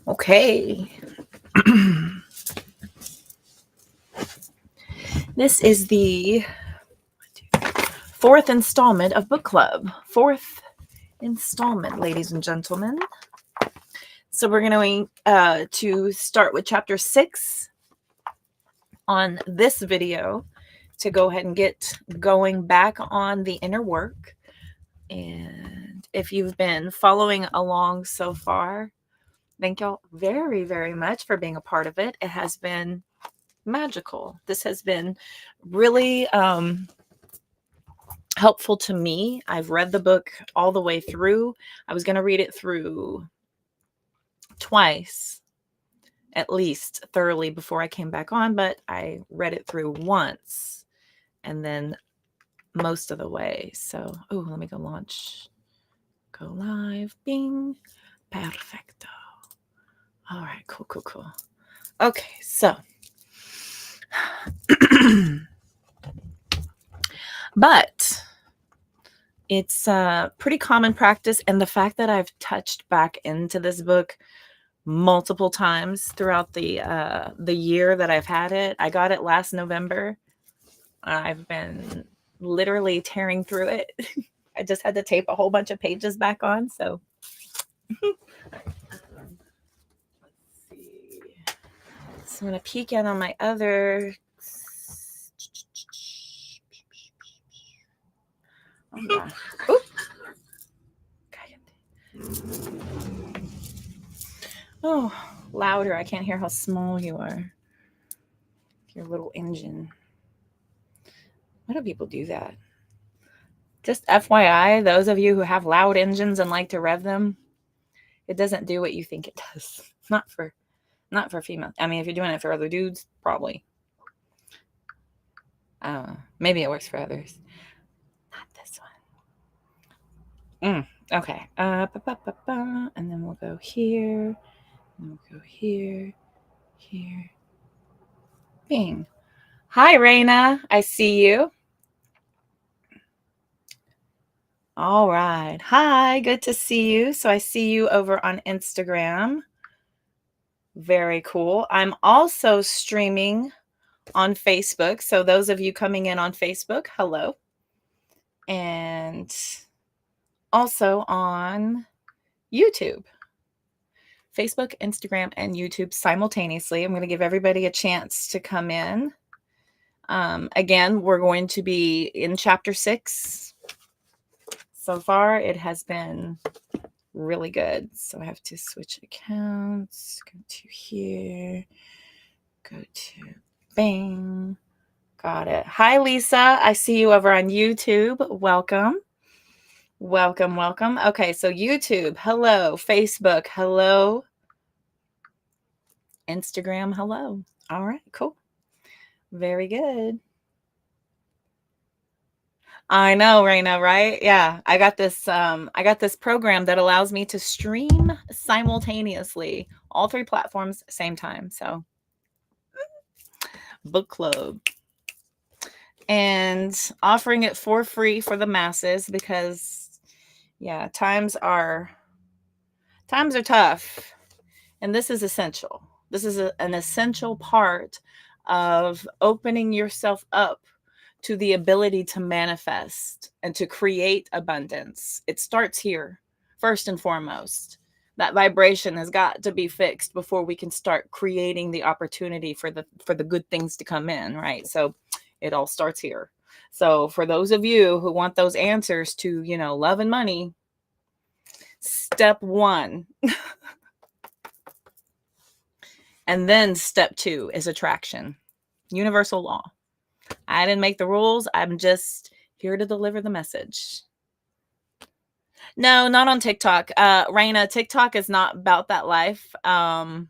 Okay. This is the fourth installment of book club. Fourth installment, ladies and gentlemen. So we're going to start with chapter 6 on this video to go ahead and get going back on the inner work. And if you've been following along so far, thank y'all very, very much for being a part of it. It has been magical. This has been really helpful to me. I've read the book all the way through. I was going to read it through twice, at least thoroughly, before I came back on, but I read it through once and then most of the way. So, let me go launch. Go live. Bing. Perfecto. All right, cool. Okay, so but it's a pretty common practice, and the fact that I've touched back into this book multiple times throughout the year that I've had it. I got it last November. I've been literally tearing through it. I just had to tape a whole bunch of pages back on, so let's see. So I'm going to peek in on my other. Oh gosh. Oop. Oh, louder. I can't hear how small you are. Your little engine. Why do people do that? Just FYI, those of you who have loud engines and like to rev them, it doesn't do what you think it does. Not for female. I mean, if you're doing it for other dudes, probably. Maybe it works for others. Not this one. Okay. And then we'll go here. And we'll go here. Here. Bing. Hi, Raina. I see you. All right. Hi. Good to see you. So I see you over on Instagram. Very cool. I'm also streaming on Facebook. So those of you coming in on Facebook, hello. And also on YouTube. Facebook, Instagram, and YouTube simultaneously. I'm going to give everybody a chance to come in. Again, we're going to be in chapter 6. So far, it has been really good. So I have to switch accounts. Go to here. Go to Bing. Got it. Hi, Lisa. I see you over on YouTube. Welcome. Okay, so YouTube, hello. Facebook, hello. Instagram, hello. All right, cool. Very good. I know, Raina, right? Yeah, I got this program that allows me to stream simultaneously, all 3 platforms, same time. So, book club. And offering it for free for the masses because, yeah, times are tough. And this is essential. This is an essential part of opening yourself up to the ability to manifest and to create abundance. It starts here, first and foremost. That vibration has got to be fixed before we can start creating the opportunity for the good things to come in, right? So it all starts here. So for those of you who want those answers to, love and money, step 1. And then step 2 is attraction. Universal law. I didn't make the rules. I'm just here to deliver the message. No, not on TikTok. Raina, TikTok is not about that life. I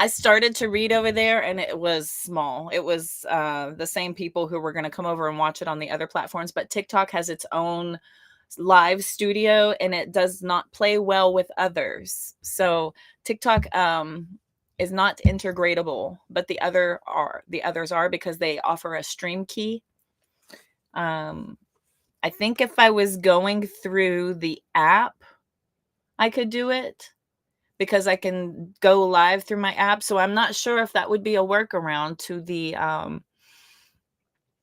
started to read over there and it was small. It was the same people who were going to come over and watch it on the other platforms. But TikTok has its own live studio and it does not play well with others. So TikTok is not integratable, but the others are because they offer a stream key. I think if I was going through the app, I could do it because I can go live through my app. So I'm not sure if that would be a workaround to the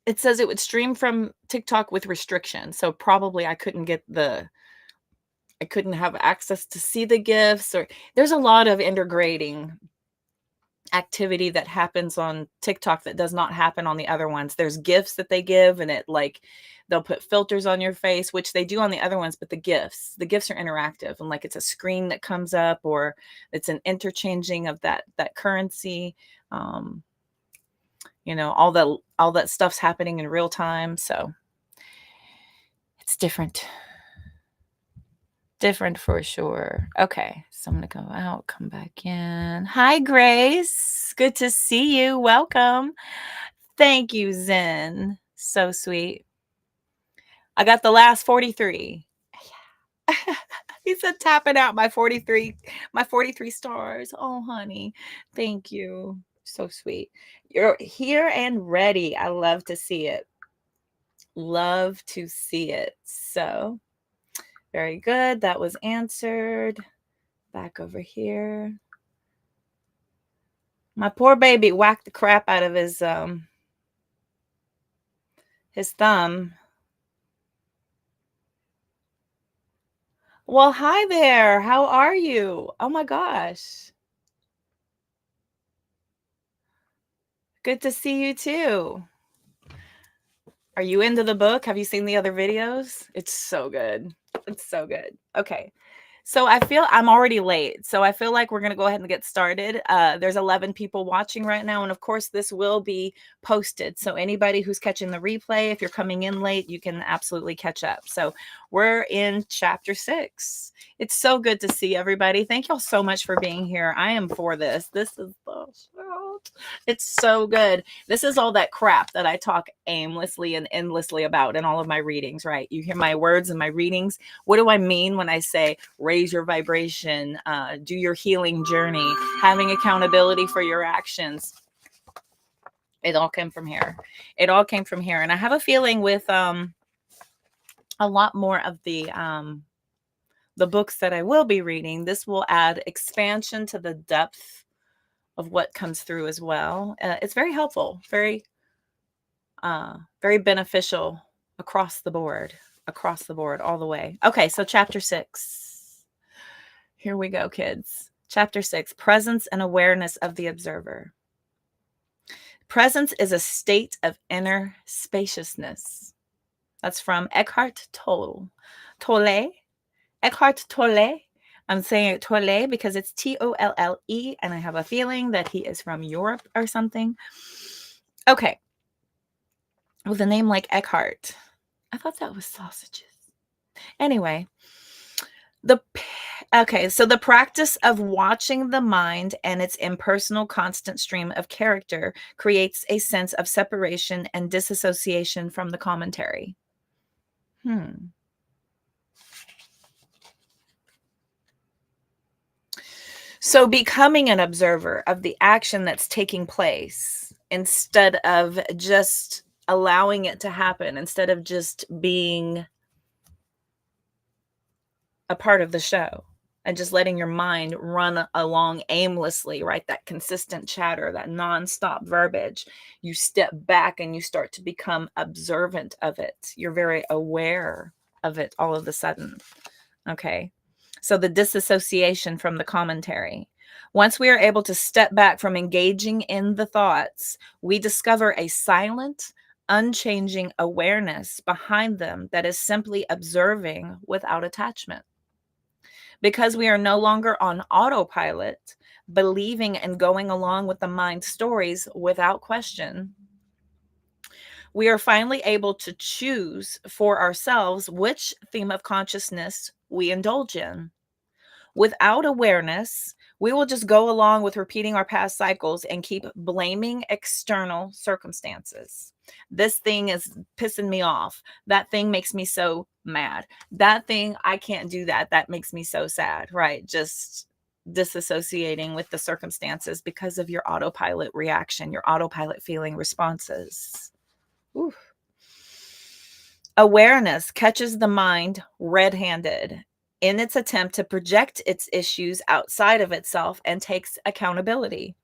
it says it would stream from TikTok with restrictions. So probably I couldn't have access to see the gifts, or there's a lot of integrating activity that happens on TikTok that does not happen on the other ones. There's gifts that they give, and it like they'll put filters on your face, which they do on the other ones, but the gifts are interactive, and like it's a screen that comes up, or it's an interchanging of that currency. Um, all that stuff's happening in real time, so it's different. Different for sure. Okay, so I'm gonna go out, come back in. Hi, Grace. Good to see you. Welcome. Thank you, Zen. So sweet. I got the last 43. He said tapping out my 43 stars. Oh, honey. Thank you. So sweet. You're here and ready. I love to see it. Love to see it. So very good. That was answered. Back over here. My poor baby whacked the crap out of his thumb. Well, hi there. How are you? Oh my gosh. Good to see you too. Are you into the book? Have you seen the other videos? It's so good. It's so good. Okay. So I feel I'm already late. So I feel like we're going to go ahead and get started. There's 11 people watching right now. And of course, this will be posted. So anybody who's catching the replay, if you're coming in late, you can absolutely catch up. So we're in chapter 6. It's so good to see everybody. Thank y'all so much for being here. I am for this. This is the shit. It's so good. This is all that crap that I talk aimlessly and endlessly about in all of my readings, right? You hear my words and my readings. What do I mean when I say raise your vibration, do your healing journey, having accountability for your actions? It all came from here. It all came from here. And I have a feeling with a lot more of the books that I will be reading, this will add expansion to the depth of what comes through as well. It's very helpful, very beneficial across the board, all the way. Okay, so chapter 6. Here we go, kids. Chapter 6, presence and awareness of the observer. Presence is a state of inner spaciousness. That's from Eckhart Tolle. Eckhart Tolle. I'm saying it Tolle because it's Tolle, and I have a feeling that he is from Europe or something. Okay. With a name like Eckhart. I thought that was sausages. Anyway, so the practice of watching the mind and its impersonal constant stream of character creates a sense of separation and disassociation from the commentary. So becoming an observer of the action that's taking place instead of just allowing it to happen, instead of just being a part of the show and just letting your mind run along aimlessly, right? That consistent chatter, that nonstop verbiage. You step back and you start to become observant of it. You're very aware of it all of a sudden. Okay. So the disassociation from the commentary. Once we are able to step back from engaging in the thoughts, we discover a silent, unchanging awareness behind them that is simply observing without attachment. Because we are no longer on autopilot, believing and going along with the mind stories without question, we are finally able to choose for ourselves which theme of consciousness we indulge in. Without awareness, we will just go along with repeating our past cycles and keep blaming external circumstances. This thing is pissing me off. That thing makes me so mad. That thing, I can't do that. That makes me so sad, right? Just disassociating with the circumstances because of your autopilot reaction, your autopilot feeling responses. Oof. Awareness catches the mind red-handed in its attempt to project its issues outside of itself and takes accountability.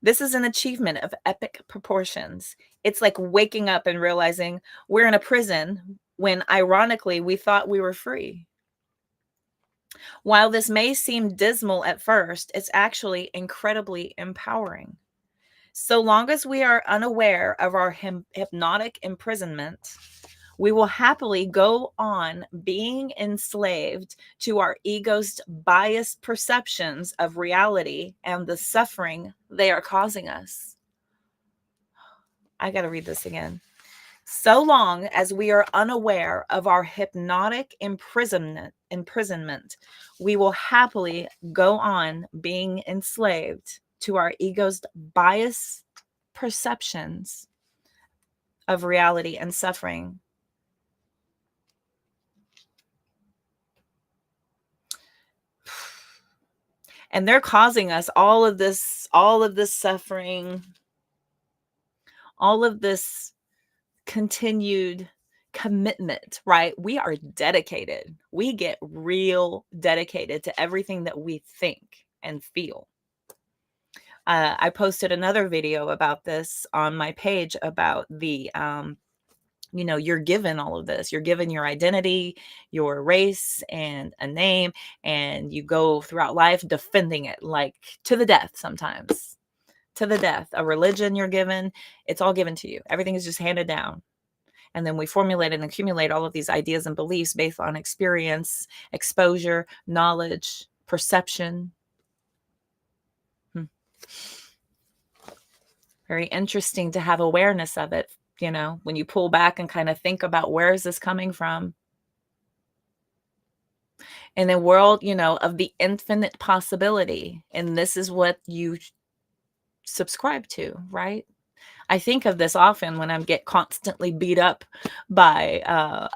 This is an achievement of epic proportions. It's like waking up and realizing we're in a prison when, ironically, we thought we were free. While this may seem dismal at first, it's actually incredibly empowering. So long as we are unaware of our hypnotic imprisonment, we will happily go on being enslaved to our ego's biased perceptions of reality and the suffering they are causing us. I got to read this again. So long as we are unaware of our hypnotic imprisonment, we will happily go on being enslaved to our ego's biased perceptions of reality and suffering. And they're causing us all of this suffering, all of this continued commitment, right? We are dedicated. We get real dedicated to everything that we think and feel. I posted another video about this on my page about the, you're given all of this. You're given your identity, your race, and a name, and you go throughout life defending it, like to the death sometimes. To the death. A religion you're given, it's all given to you. Everything is just handed down. And then we formulate and accumulate all of these ideas and beliefs based on experience, exposure, knowledge, perception. Very interesting to have awareness of it, when you pull back and kind of think about where is this coming from? In a world, of the infinite possibility. And this is what you subscribe to, right? I think of this often when I get constantly beat up by,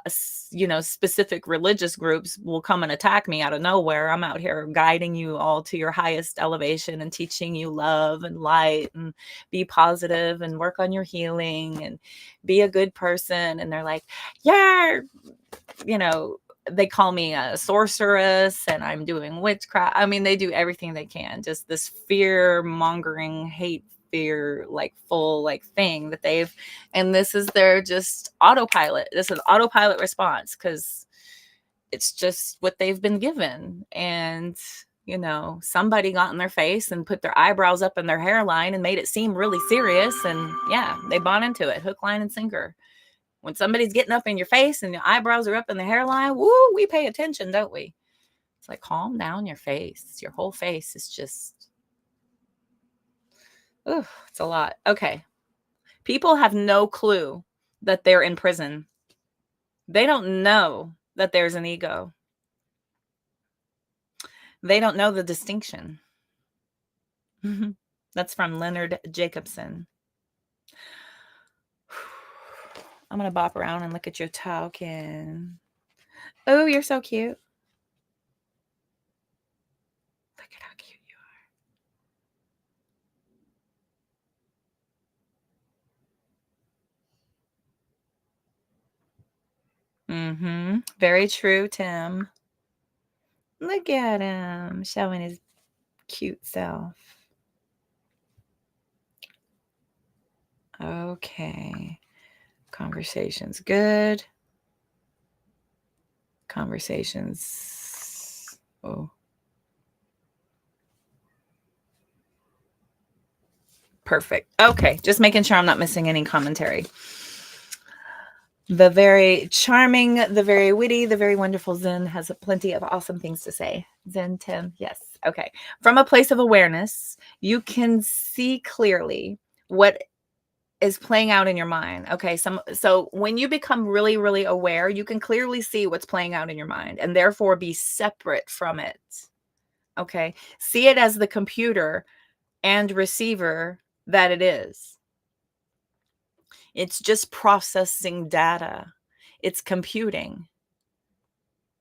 specific religious groups will come and attack me out of nowhere. I'm out here guiding you all to your highest elevation and teaching you love and light and be positive and work on your healing and be a good person. And they're like, yeah, they call me a sorceress and I'm doing witchcraft. I mean, they do everything they can. Just this fear mongering, hate, fear, like full like thing that and this is their just autopilot. This is autopilot response because it's just what they've been given. And somebody got in their face and put their eyebrows up in their hairline and made it seem really serious. And yeah, they bought into it, hook, line, and sinker. When somebody's getting up in your face and your eyebrows are up in the hairline, woo, we pay attention, don't we? It's like, calm down your face. Your whole face is just, ooh, it's a lot. Okay. People have no clue that they're in prison. They don't know that there's an ego. They don't know the distinction. That's from Leonard Jacobson. I'm going to bop around and look at your token. Oh, you're so cute. Look at how cute you are. Very true, Tim. Look at him showing his cute self. Okay. Conversation's good. Conversations. Oh. Perfect. Okay. Just making sure I'm not missing any commentary. The very charming, the very witty, the very wonderful Zen has plenty of awesome things to say. Zen, Tim. Yes. Okay. From a place of awareness, you can see clearly what is playing out in your mind. Okay. So when you become really, really aware, you can clearly see what's playing out in your mind and therefore be separate from it. Okay. See it as the computer and receiver that it is. It's just processing data. It's computing.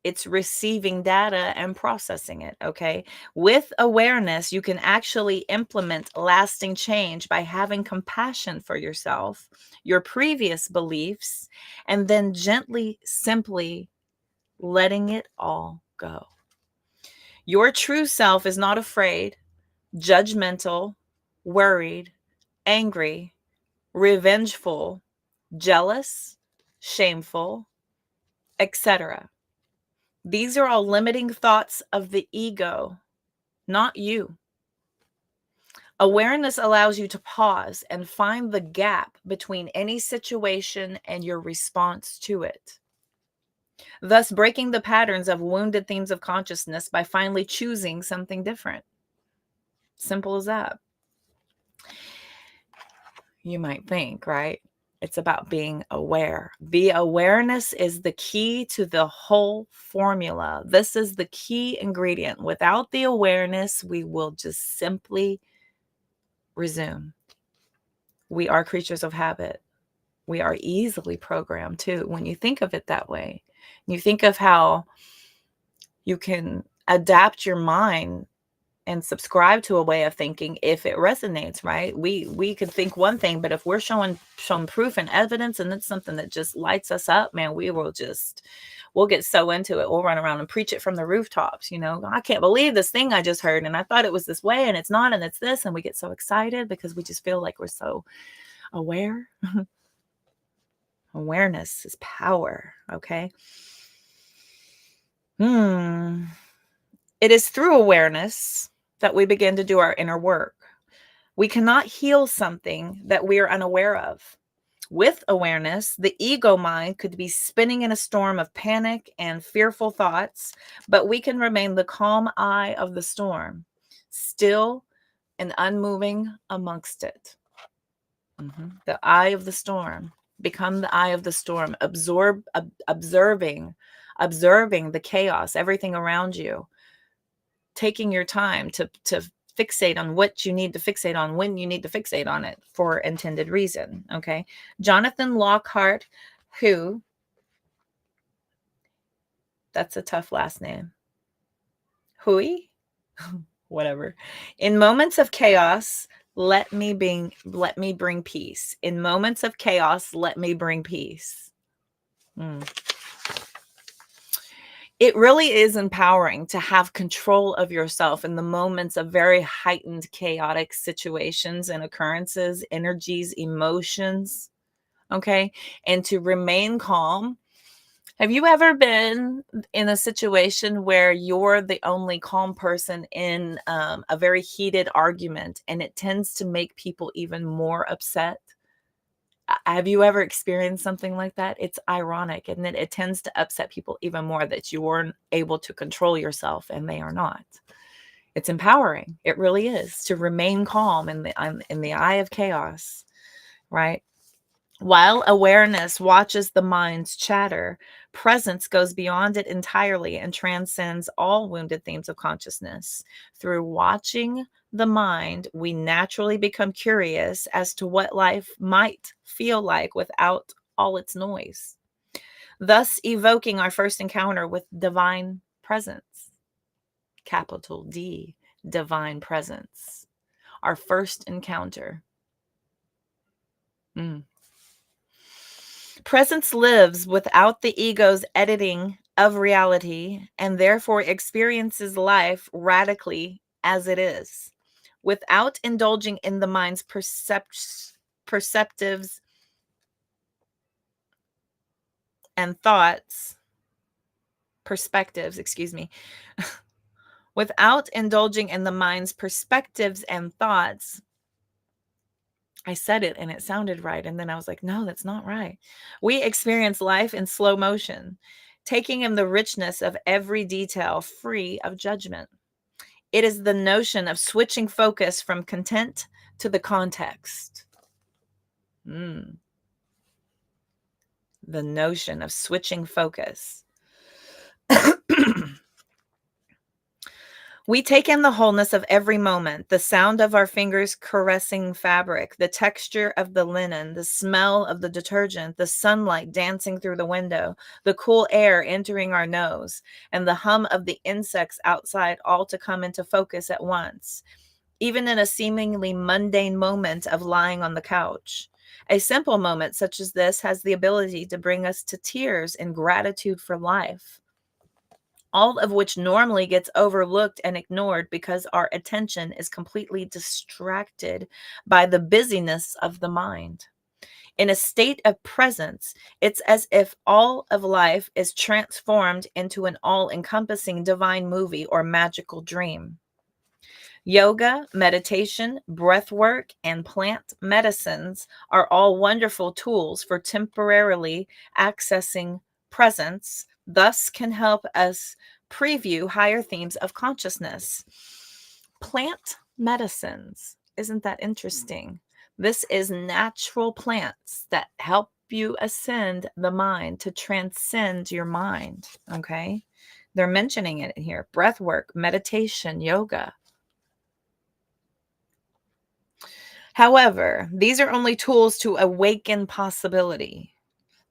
It's receiving data and processing it, okay? With awareness, you can actually implement lasting change by having compassion for yourself, your previous beliefs, and then gently, simply letting it all go. Your true self is not afraid, judgmental, worried, angry, revengeful, jealous, shameful, etc. These are all limiting thoughts of the ego, not you. Awareness allows you to pause and find the gap between any situation and your response to it, thus breaking the patterns of wounded themes of consciousness by finally choosing something different. Simple as that. You might think, right? It's about being aware. The awareness is the key to the whole formula. This is the key ingredient. Without the awareness, we will just simply resume. We are creatures of habit. We are easily programmed too. When you think of it that way, you think of how you can adapt your mind and subscribe to a way of thinking if it resonates, right? We could think one thing, but if we're shown proof and evidence and it's something that just lights us up, man, we'll get so into it. We'll run around and preach it from the rooftops. I can't believe this thing I just heard, and I thought it was this way and it's not, and it's this, and we get so excited because we just feel like we're so aware. Awareness is power, okay? It is through awareness that we begin to do our inner work. We cannot heal something that we are unaware of. With awareness, the ego mind could be spinning in a storm of panic and fearful thoughts, but we can remain the calm eye of the storm, still and unmoving amongst it. The eye of the storm. Become the eye of the storm. Observing the chaos, everything around you. Taking your time to fixate on what you need to fixate on when you need to fixate on it for intended reason. Okay. Jonathan Lockhart, that's a tough last name. Hui? Whatever. In moments of chaos, let me bring peace. In moments of chaos, let me bring peace. It really is empowering to have control of yourself in the moments of very heightened, chaotic situations and occurrences, energies, emotions, okay? And to remain calm. Have you ever been in a situation where you're the only calm person in a very heated argument, and it tends to make people even more upset? Have you ever experienced something like that? It's ironic, and it tends to upset people even more that you weren't able to control yourself and they are not. It's empowering. It really is, to remain calm in the eye of chaos, right? While awareness watches the mind's chatter, presence goes beyond it entirely and transcends all wounded themes of consciousness. Through watching the mind, we naturally become curious as to what life might feel like without all its noise, thus evoking our first encounter with divine presence. Capital D, divine presence. Our first encounter. Presence lives without the ego's editing of reality and therefore experiences life radically as it is, without indulging in the mind's perceptives and perspectives, without indulging in the mind's perspectives and thoughts. I said it and it sounded right. And then I was like, no, that's not right. We experience life in slow motion, taking in the richness of every detail, free of judgment. It is the notion of switching focus from content to the context. The notion of switching focus. We take in the wholeness of every moment, the sound of our fingers caressing fabric, the texture of the linen, the smell of the detergent, the sunlight dancing through the window, the cool air entering our nose, and the hum of the insects outside, all to come into focus at once, even in a seemingly mundane moment of lying on the couch. A simple moment such as this has the ability to bring us to tears in gratitude for life. all of which normally gets overlooked and ignored because our attention is completely distracted by the busyness of the mind. In a state of presence, it's as if all of life is transformed into an all encompassing divine movie or magical dream. Yoga, meditation, breath work, and plant medicines are all wonderful tools for temporarily accessing presence, thus, can help us preview higher themes of consciousness. Plant medicines. Isn't that interesting? This is natural plants that help you ascend the mind, to transcend your mind. Okay. They're mentioning it here: breath work, meditation, yoga. However, these are only tools to awaken possibility.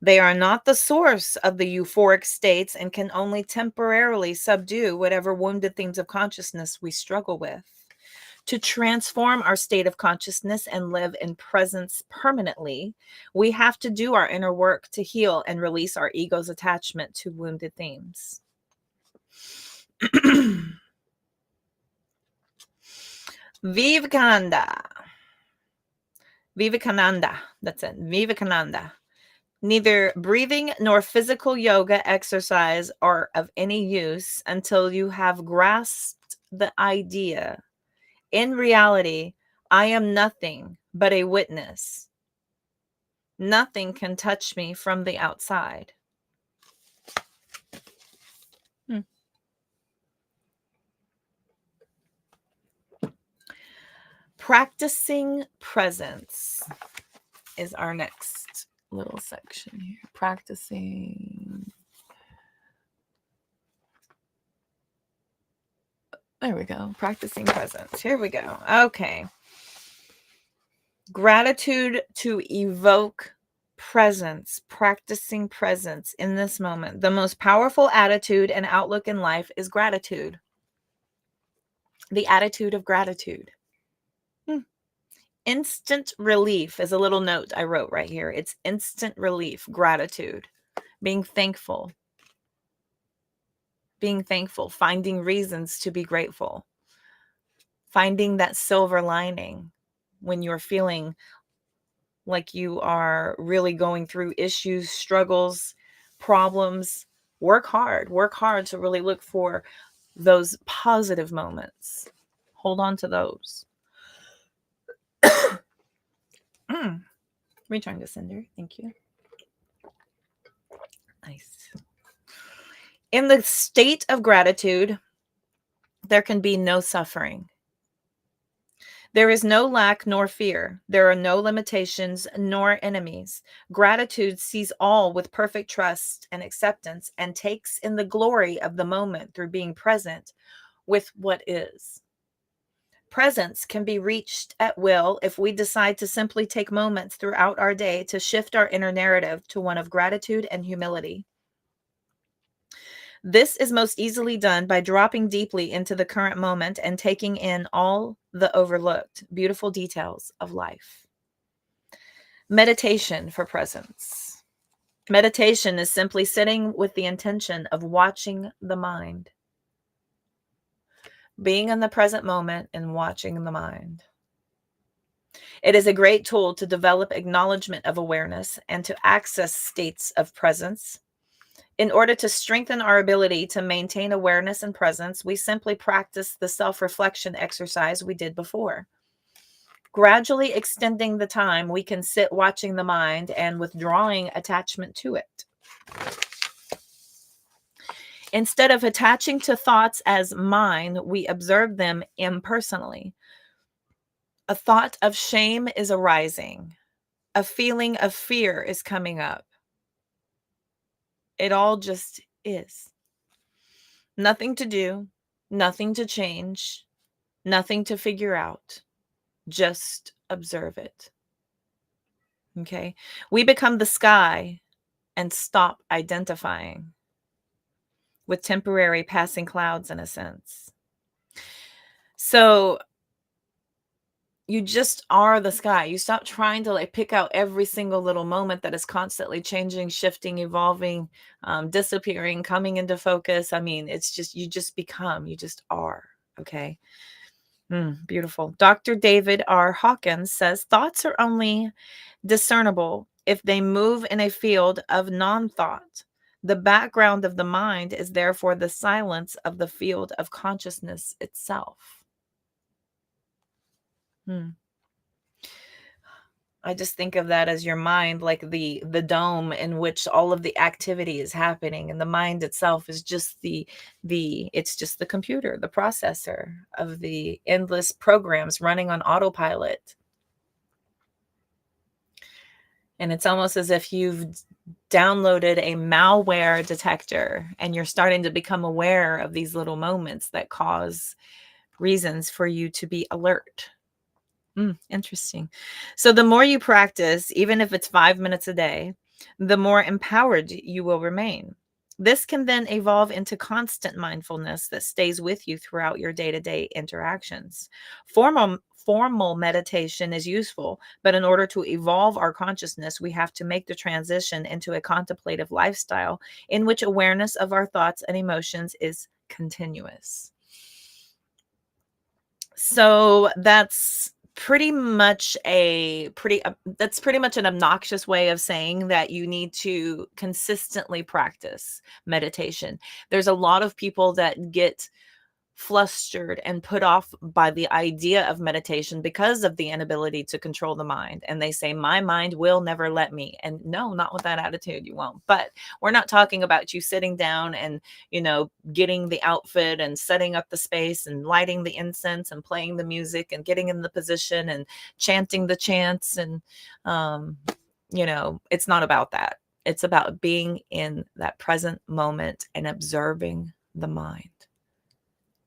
They are not the source of the euphoric states and can only temporarily subdue whatever wounded themes of consciousness we struggle with. To transform our state of consciousness and live in presence permanently, we have to do our inner work to heal and release our ego's attachment to wounded themes. Vivekananda. Vivekananda. That's it. Vivekananda. Neither breathing nor physical yoga exercise are of any use until you have grasped the idea. In reality, I am nothing but a witness. Nothing can touch me from the outside. Practicing presence is our next little section here. Practicing. There we go. Practicing presence. Here we go. Okay. Gratitude to evoke presence, practicing presence in this moment. The most powerful attitude and outlook in life is gratitude. The attitude of gratitude. Instant relief is a little note I wrote right here. It's instant relief, gratitude, being thankful, finding reasons to be grateful, finding that silver lining when you're feeling like you are really going through issues, struggles, problems. Work hard to really look for those positive moments. Hold on to those. Return to sender. Thank you. Nice. In the state of gratitude, there can be no suffering. There is no lack nor fear. There are no limitations nor enemies. Gratitude sees all with perfect trust and acceptance and takes in the glory of the moment through being present with what is. Presence can be reached at will if we decide to simply take moments throughout our day to shift our inner narrative to one of gratitude and humility. This is most easily done by dropping deeply into the current moment and taking in all the overlooked, beautiful details of life. Meditation for presence. Meditation is simply sitting with the intention of watching the mind. Being in the present moment and watching the mind. It is a great tool to develop acknowledgement of awareness and to access states of presence. In order to strengthen our ability to maintain awareness and presence, we simply practice the self-reflection exercise we did before. Gradually extending the time we can sit watching the mind and withdrawing attachment to it. Instead of attaching to thoughts as mine, we observe them impersonally. A thought of shame is arising. A feeling of fear is coming up. It all just is. Nothing to do, nothing to change, nothing to figure out. Just observe it. Okay? We become the sky and stop identifying with temporary passing clouds in a sense. So, just are the sky. You stop trying to like pick out every single little moment that is constantly changing, shifting, evolving, disappearing, coming into focus. I mean, it's just, you just become, you just are. Okay. Beautiful. Dr. David R. Hawkins says thoughts are only discernible if they move in a field of non thought. The background of the mind is therefore the silence of the field of consciousness itself. Hmm. I just think of that as your mind, like the dome in which all of the activity is happening, and the mind itself is just the it's just the computer, the processor of the endless programs running on autopilot. And it's almost as if you've downloaded a malware detector and you're starting to become aware of these little moments that cause reasons for you to be alert. Interesting. So the more you practice, even if it's 5 minutes a day, the more empowered you will remain. This can then evolve into constant mindfulness that stays with you throughout your day-to-day interactions. Formal meditation is useful, but in order to evolve our consciousness, we have to make the transition into a contemplative lifestyle in which awareness of our thoughts and emotions is continuous. So that's pretty much an obnoxious way of saying that you need to consistently practice meditation. There's a lot of people that get flustered and put off by the idea of meditation because of the inability to control the mind. And they say, my mind will never let me. And no, not with that attitude, you won't. But we're not talking about you sitting down and, getting the outfit and setting up the space and lighting the incense and playing the music and getting in the position and chanting the chants. And, it's not about that. It's about being in that present moment and observing the mind.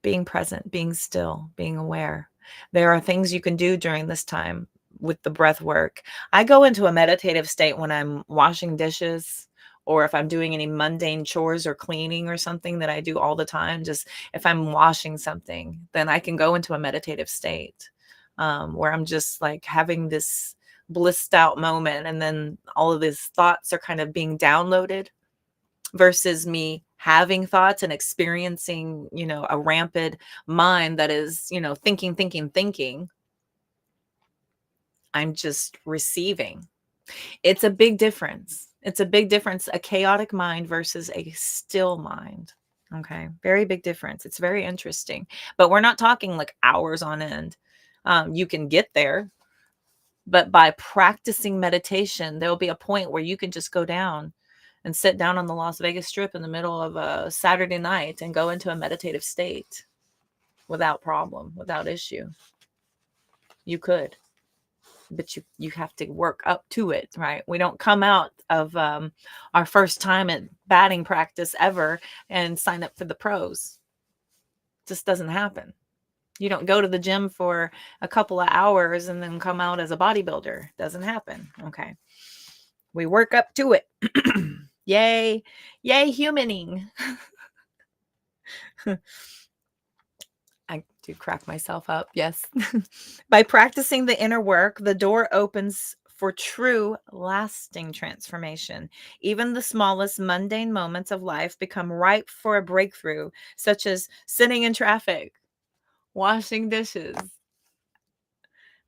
Being present, being still, being aware. There are things you can do during this time with the breath work. I go into a meditative state when I'm washing dishes, or if I'm doing any mundane chores or cleaning or something that I do all the time. Just if I'm washing something, then I can go into a meditative state, where I'm just like having this blissed out moment. And then all of these thoughts are kind of being downloaded versus me having thoughts and experiencing, a rampant mind that is, thinking. I'm just receiving. It's a big difference. It's a big difference, a chaotic mind versus a still mind. Okay. Very big difference. It's very interesting, but we're not talking like hours on end. You can get there, but by practicing meditation, there'll be a point where you can just go down and sit down on the Las Vegas Strip in the middle of a Saturday night and go into a meditative state without problem, without issue. You could, but you have to work up to it, right? We don't come out of our first time at batting practice ever and sign up for the pros. Just doesn't happen. You don't go to the gym for a couple of hours and then come out as a bodybuilder. Doesn't happen. Okay. We work up to it. Yay humaning. I do crack myself up. Yes. By practicing the inner work, the door opens for true lasting transformation. Even the smallest mundane moments of life become ripe for a breakthrough, such as sitting in traffic, washing dishes,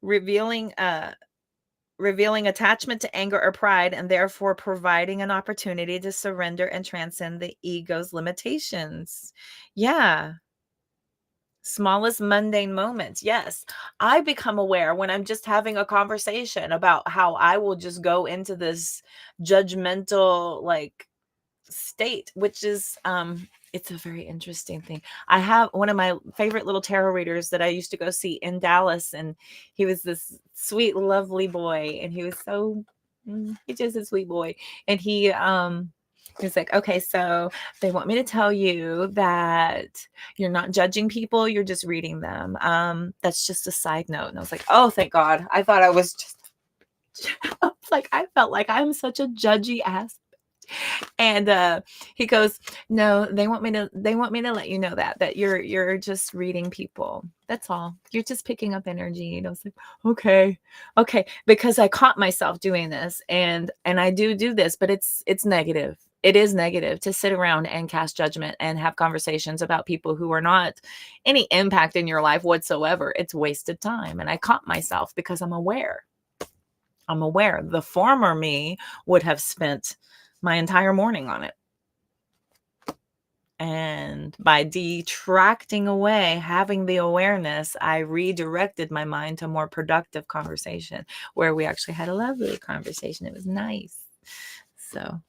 revealing attachment to anger or pride, and therefore providing an opportunity to surrender and transcend the ego's limitations. Yeah. Smallest mundane moments. Yes. I become aware when I'm just having a conversation about how I will just go into this judgmental like state, which is it's a very interesting thing. I have one of my favorite little tarot readers that I used to go see in Dallas, and he was this sweet, lovely boy, and he was so he's just a sweet boy. And he's like, okay, so they want me to tell you that you're not judging people, you're just reading them. That's just a side note. And I was like, oh, thank God. I thought I was just I felt like I'm such a judgy ass. And he goes, no, they want me to let you know that you're just reading people. That's all. You're just picking up energy. And I was like, okay, because I caught myself doing this, and I do this, but it's negative. It is negative to sit around and cast judgment and have conversations about people who are not any impact in your life whatsoever. It's wasted time. And I caught myself because I'm aware. The former me would have spent my entire morning on it. And by detracting away, having the awareness, I redirected my mind to more productive conversation where we actually had a lovely conversation. It was nice. So,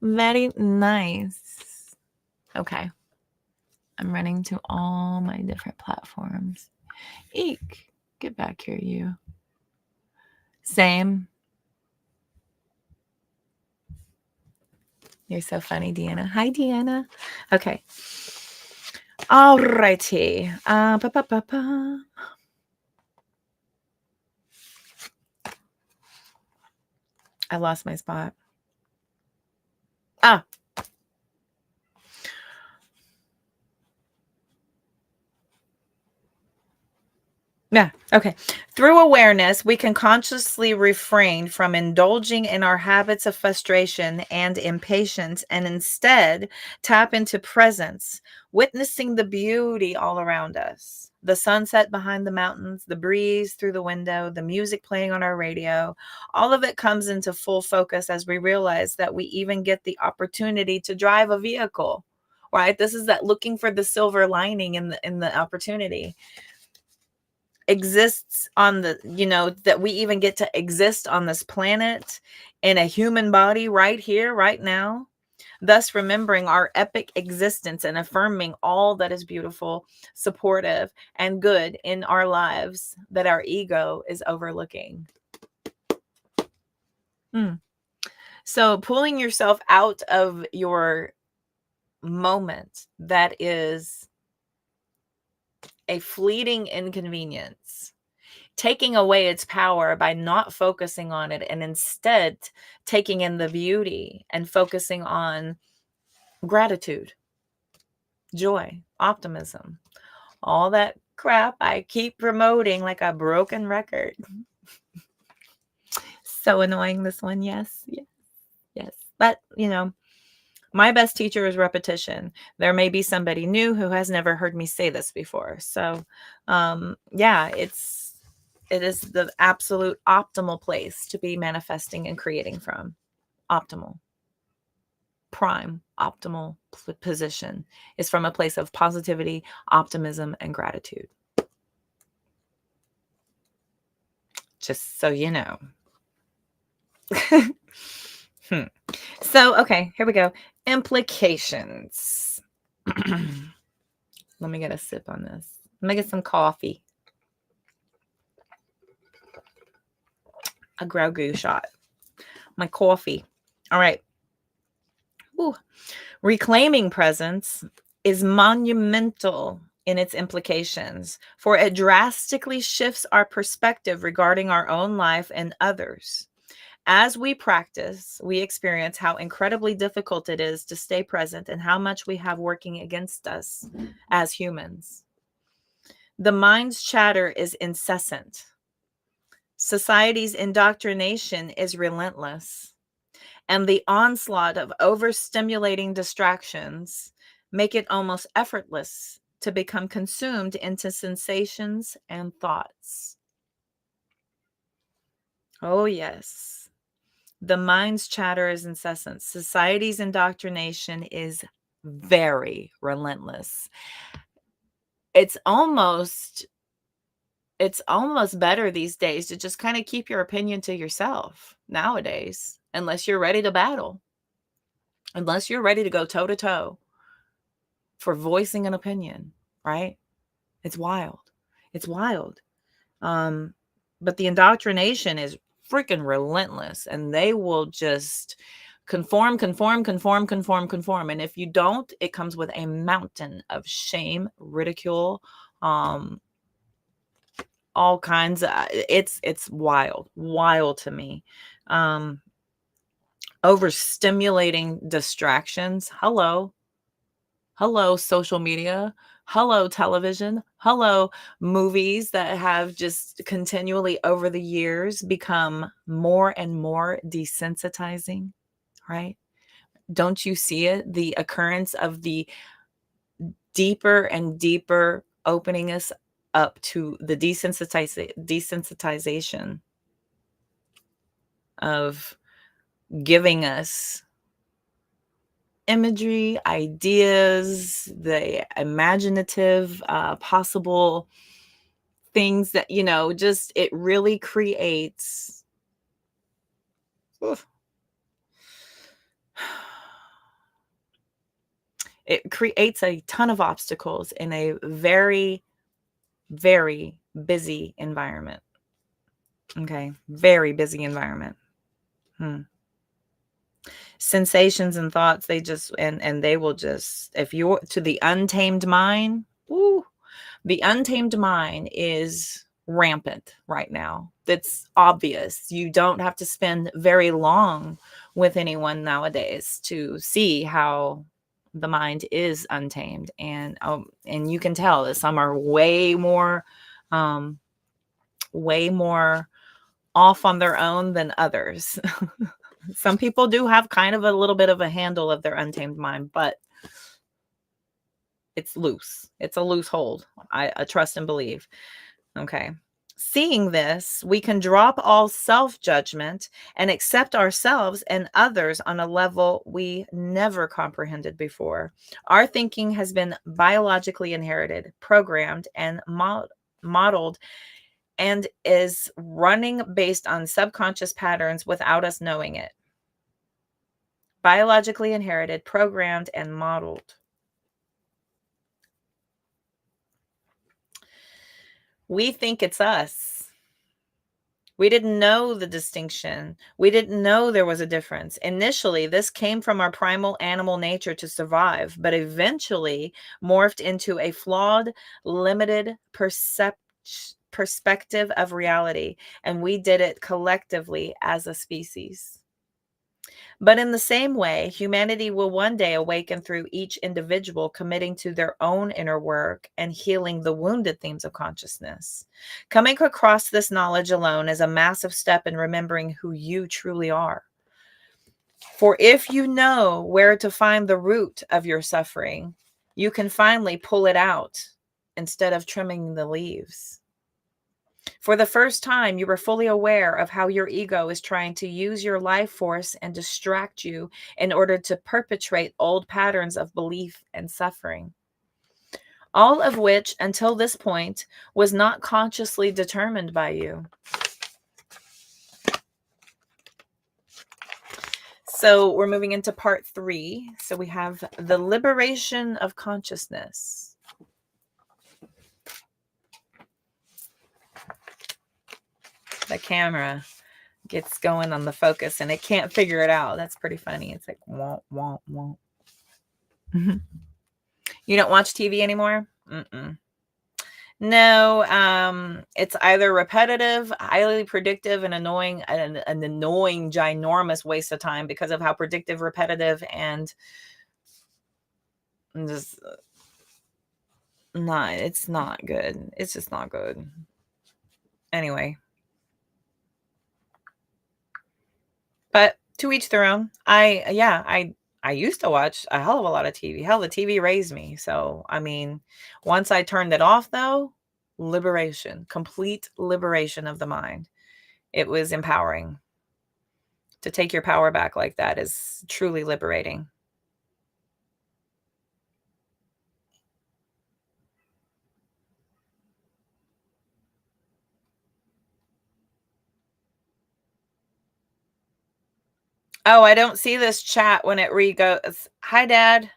very nice. Okay. I'm running to all my different platforms. Eek. Get back here, you. Same. You're so funny, Deanna. Hi, Deanna. Okay. All righty. I lost my spot. Ah. Yeah. Okay. Through awareness, we can consciously refrain from indulging in our habits of frustration and impatience and instead tap into presence, witnessing the beauty all around us. The sunset behind the mountains, the breeze through the window, the music playing on our radio, all of it comes into full focus as we realize that we even get the opportunity to drive a vehicle, right? This is that looking for the silver lining in the opportunity exists on the, that we even get to exist on this planet in a human body right here, right now. Thus, remembering our epic existence and affirming all that is beautiful, supportive, and good in our lives that our ego is overlooking. So, pulling yourself out of your moment that is a fleeting inconvenience, taking away its power by not focusing on it and instead taking in the beauty and focusing on gratitude, joy, optimism, all that crap I keep promoting like a broken record. So annoying, this one. Yes. But, my best teacher is repetition. There may be somebody new who has never heard me say this before. So, yeah, it is the absolute optimal place to be manifesting and creating from. Optimal, prime, optimal position is from a place of positivity, optimism, and gratitude. Just so you know. So, okay, here we go. Implications. Let me get a sip on this. Let me get some coffee. A Grogu shot. My coffee. All right. Ooh. Reclaiming presence is monumental in its implications, for it drastically shifts our perspective regarding our own life and others. As we practice, we experience how incredibly difficult it is to stay present and how much we have working against us as humans. The mind's chatter is incessant. Society's indoctrination is relentless. And the onslaught of overstimulating distractions make it almost effortless to become consumed into sensations and thoughts. Oh, yes. The mind's chatter is incessant. Society's indoctrination is very relentless. It's almost better these days to just kind of keep your opinion to yourself nowadays, unless you're ready to battle, unless you're ready to go toe to toe for voicing an opinion, right? It's wild. But the indoctrination is freaking relentless, and they will just conform. And if you don't, it comes with a mountain of shame, ridicule, all kinds of, it's wild to me. um, overstimulating distractions. Hello. Hello, social media. Hello, television. Hello, movies that have just continually over the years become more and more desensitizing, right? Don't you see it? The occurrence of the deeper and deeper opening us up to the desensitization of giving us imagery, ideas, the imaginative, possible things that, just it really creates oof, it creates a ton of obstacles in a very, very busy environment. Okay, very busy environment. Hmm. Sensations and thoughts, they just and they will just if you're to the untamed mind, woo, the untamed mind is rampant right now. That's obvious. You don't have to spend very long with anyone nowadays to see how the mind is untamed, and you can tell that some are um, way more off on their own than others. Some people do have kind of a little bit of a handle of their untamed mind, but it's loose. It's a loose hold. I trust and believe. Okay. Seeing this, we can drop all self judgment and accept ourselves and others on a level we never comprehended before. Our thinking has been biologically inherited, programmed, and modeled, and is running based on subconscious patterns without us knowing it. Biologically inherited, programmed, and modeled. We think it's us. We didn't know the distinction. We didn't know there was a difference. Initially, this came from our primal animal nature to survive, but eventually morphed into a flawed, limited perspective of reality. And we did it collectively as a species. But in the same way, humanity will one day awaken through each individual committing to their own inner work and healing the wounded themes of consciousness. Coming across this knowledge alone is a massive step in remembering who you truly are. For if you know where to find the root of your suffering, you can finally pull it out instead of trimming the leaves. For the first time, you are fully aware of how your ego is trying to use your life force and distract you in order to perpetrate old patterns of belief and suffering. All of which, until this point, was not consciously determined by you. So we're moving into part 3. So we have the liberation of consciousness. The camera gets going on the focus and it can't figure it out. That's pretty funny. It's like, womp, womp, womp. You don't watch TV anymore? Mm-mm. No, it's either repetitive, highly predictive, and annoying, an annoying, ginormous waste of time because of how predictive, repetitive, and just not, it's not good. It's just not good. Anyway. But to each their own. I used to watch a hell of a lot of TV. Hell, the TV raised me. So, I mean, once I turned it off though, liberation, complete liberation of the mind. It was empowering. To take your power back like that is truly liberating. Oh, I don't see this chat when it goes. Hi, Dad.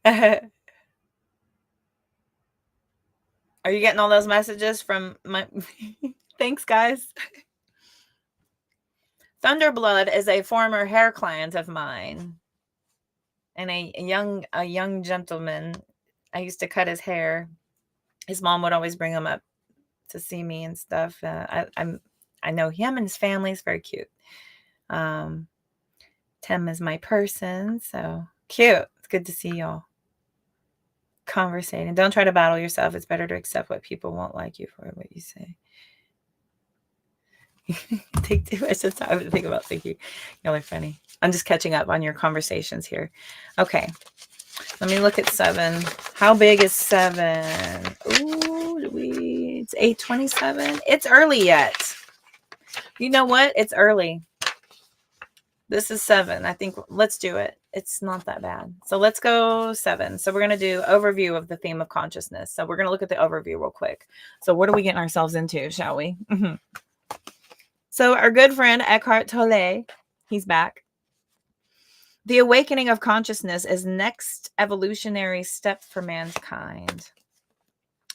Are you getting all those messages from my thanks, guys. Thunderblood is a former hair client of mine and a young gentleman. I used to cut his hair. His mom would always bring him up to see me and stuff. I know him and his family is very cute. Tim is my person, so cute. It's good to see y'all conversating. Don't try to battle yourself. It's better to accept what people won't like you for what you say. Take too much time to think about thinking. Y'all are funny. I'm just catching up on your conversations here. Okay. Let me look at 7. How big is 7? Ooh, it's 8:27. It's early yet. You know what? It's early. This is 7. I think let's do it. It's not that bad. So let's go 7. So we're going to do overview of the theme of consciousness. So we're going to look at the overview real quick. So what are we getting ourselves into, shall we? So our good friend Eckhart Tolle, he's back. The awakening of consciousness is next evolutionary step for mankind.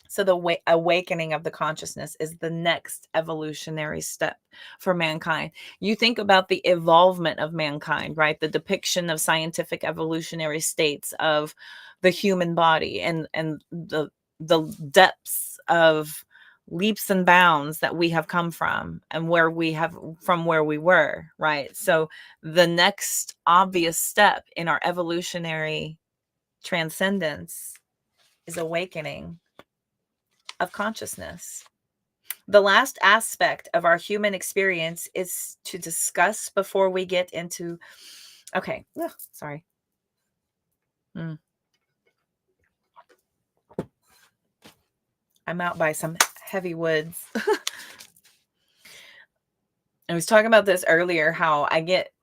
So the awakening of the consciousness is the next evolutionary step for mankind. You think about the evolvement of mankind, right? The depiction of scientific evolutionary states of the human body and the depths of leaps and bounds that we have come from and where we were, right? So the next obvious step in our evolutionary transcendence is awakening of consciousness. The last aspect of our human experience is to discuss before we get into. Okay, sorry. I'm out by some heavy woods. I was talking about this earlier, how I get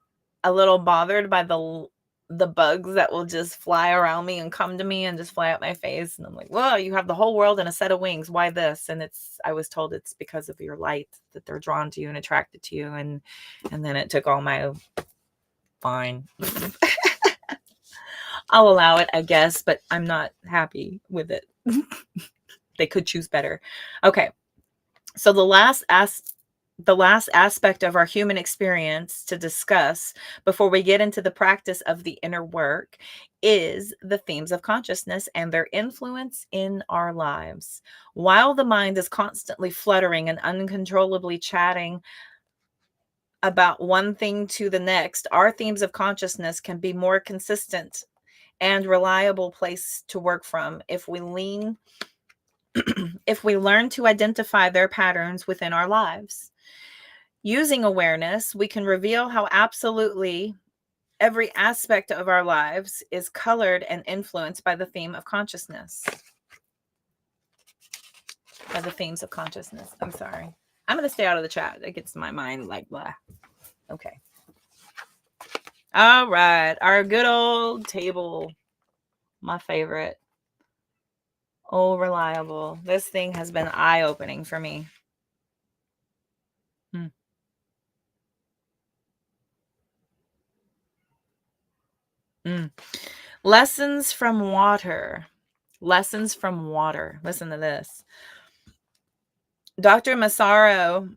a little bothered by the bugs that will just fly around me and come to me and just fly up my face. And I'm like, whoa, you have the whole world in a set of wings. Why this? And I was told it's because of your light that they're drawn to you and attracted to you. And then it took all my fine. I'll allow it, I guess, but I'm not happy with it. They could choose better. Okay. So the last aspect of our human experience to discuss before we get into the practice of the inner work is the themes of consciousness and their influence in our lives. While the mind is constantly fluttering and uncontrollably chatting about one thing to the next, our themes of consciousness can be more consistent and reliable place to work from if we learn to identify their patterns within our lives. Using awareness, we can reveal how absolutely every aspect of our lives is colored and influenced by the theme of consciousness. By the themes of consciousness. I'm sorry. I'm going to stay out of the chat. It gets my mind like blah. Okay. All right. Our good old table. My favorite. Oh, reliable. This thing has been eye-opening for me. Lessons from water. Lessons from water. Listen to this. Dr. Masaru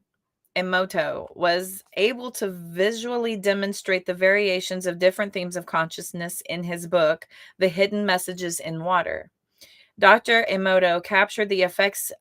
Emoto was able to visually demonstrate the variations of different themes of consciousness in his book, The Hidden Messages in Water. Dr. Emoto captured the effects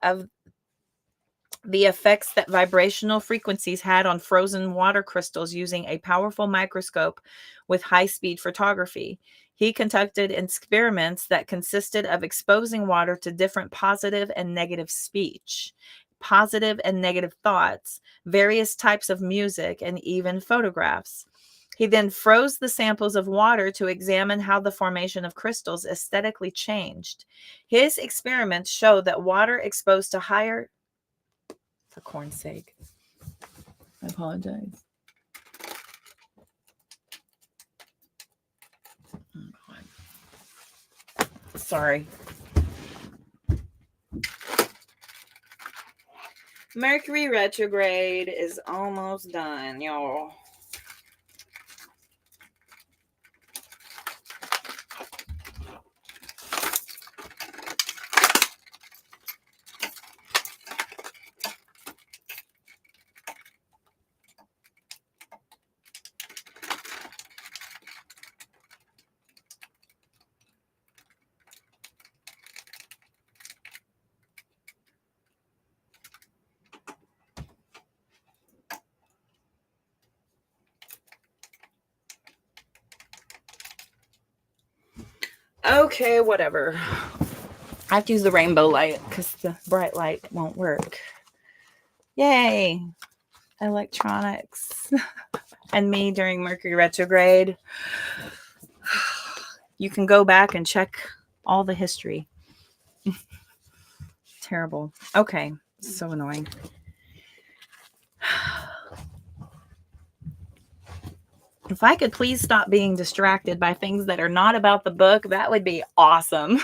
that vibrational frequencies had on frozen water crystals using a powerful microscope with high-speed photography. He conducted experiments that consisted of exposing water to different positive and negative speech, positive and negative thoughts, various types of music, and even photographs. He then froze the samples of water to examine how the formation of crystals aesthetically changed. His experiments showed that water exposed to higher... For corn's sake. I apologize. Sorry. Mercury retrograde is almost done, y'all. Okay, whatever. I have to use the rainbow light because the bright light won't work. Yay! Electronics. And me during Mercury retrograde. You can go back and check all the history. Terrible. Okay, so annoying. If I could please stop being distracted by things that are not about the book, that would be awesome.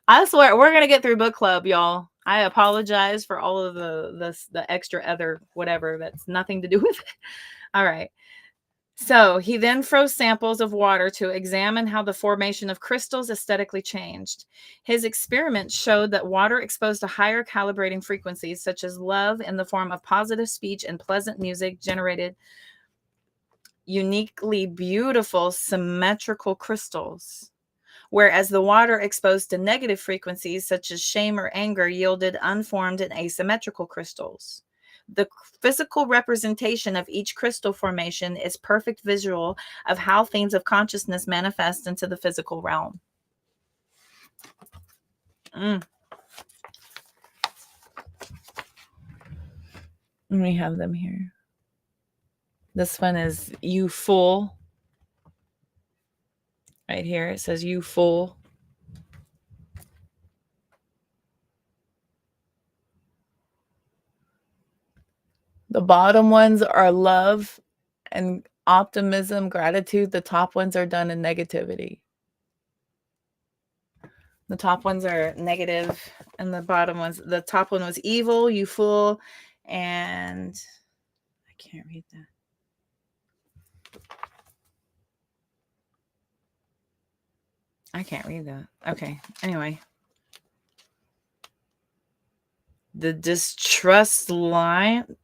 I swear, we're gonna get through book club, y'all. I apologize for all of the extra other whatever that's nothing to do with it. All right. So he then froze samples of water to examine how the formation of crystals aesthetically changed. His experiments showed that water exposed to higher calibrating frequencies, such as love in the form of positive speech and pleasant music, generated uniquely beautiful symmetrical crystals, whereas the water exposed to negative frequencies, such as shame or anger, yielded unformed and asymmetrical crystals. The physical representation of each crystal formation is perfect visual of how themes of consciousness manifest into the physical realm. We have them here. This one is "You Fool." Right here it says "You Fool." The bottom ones are love and optimism, gratitude. The top ones are done in negativity. The top ones are negative, and the bottom ones, the top one was evil, you fool, and I can't read that. I can't read that. Okay. Anyway. The distrust line.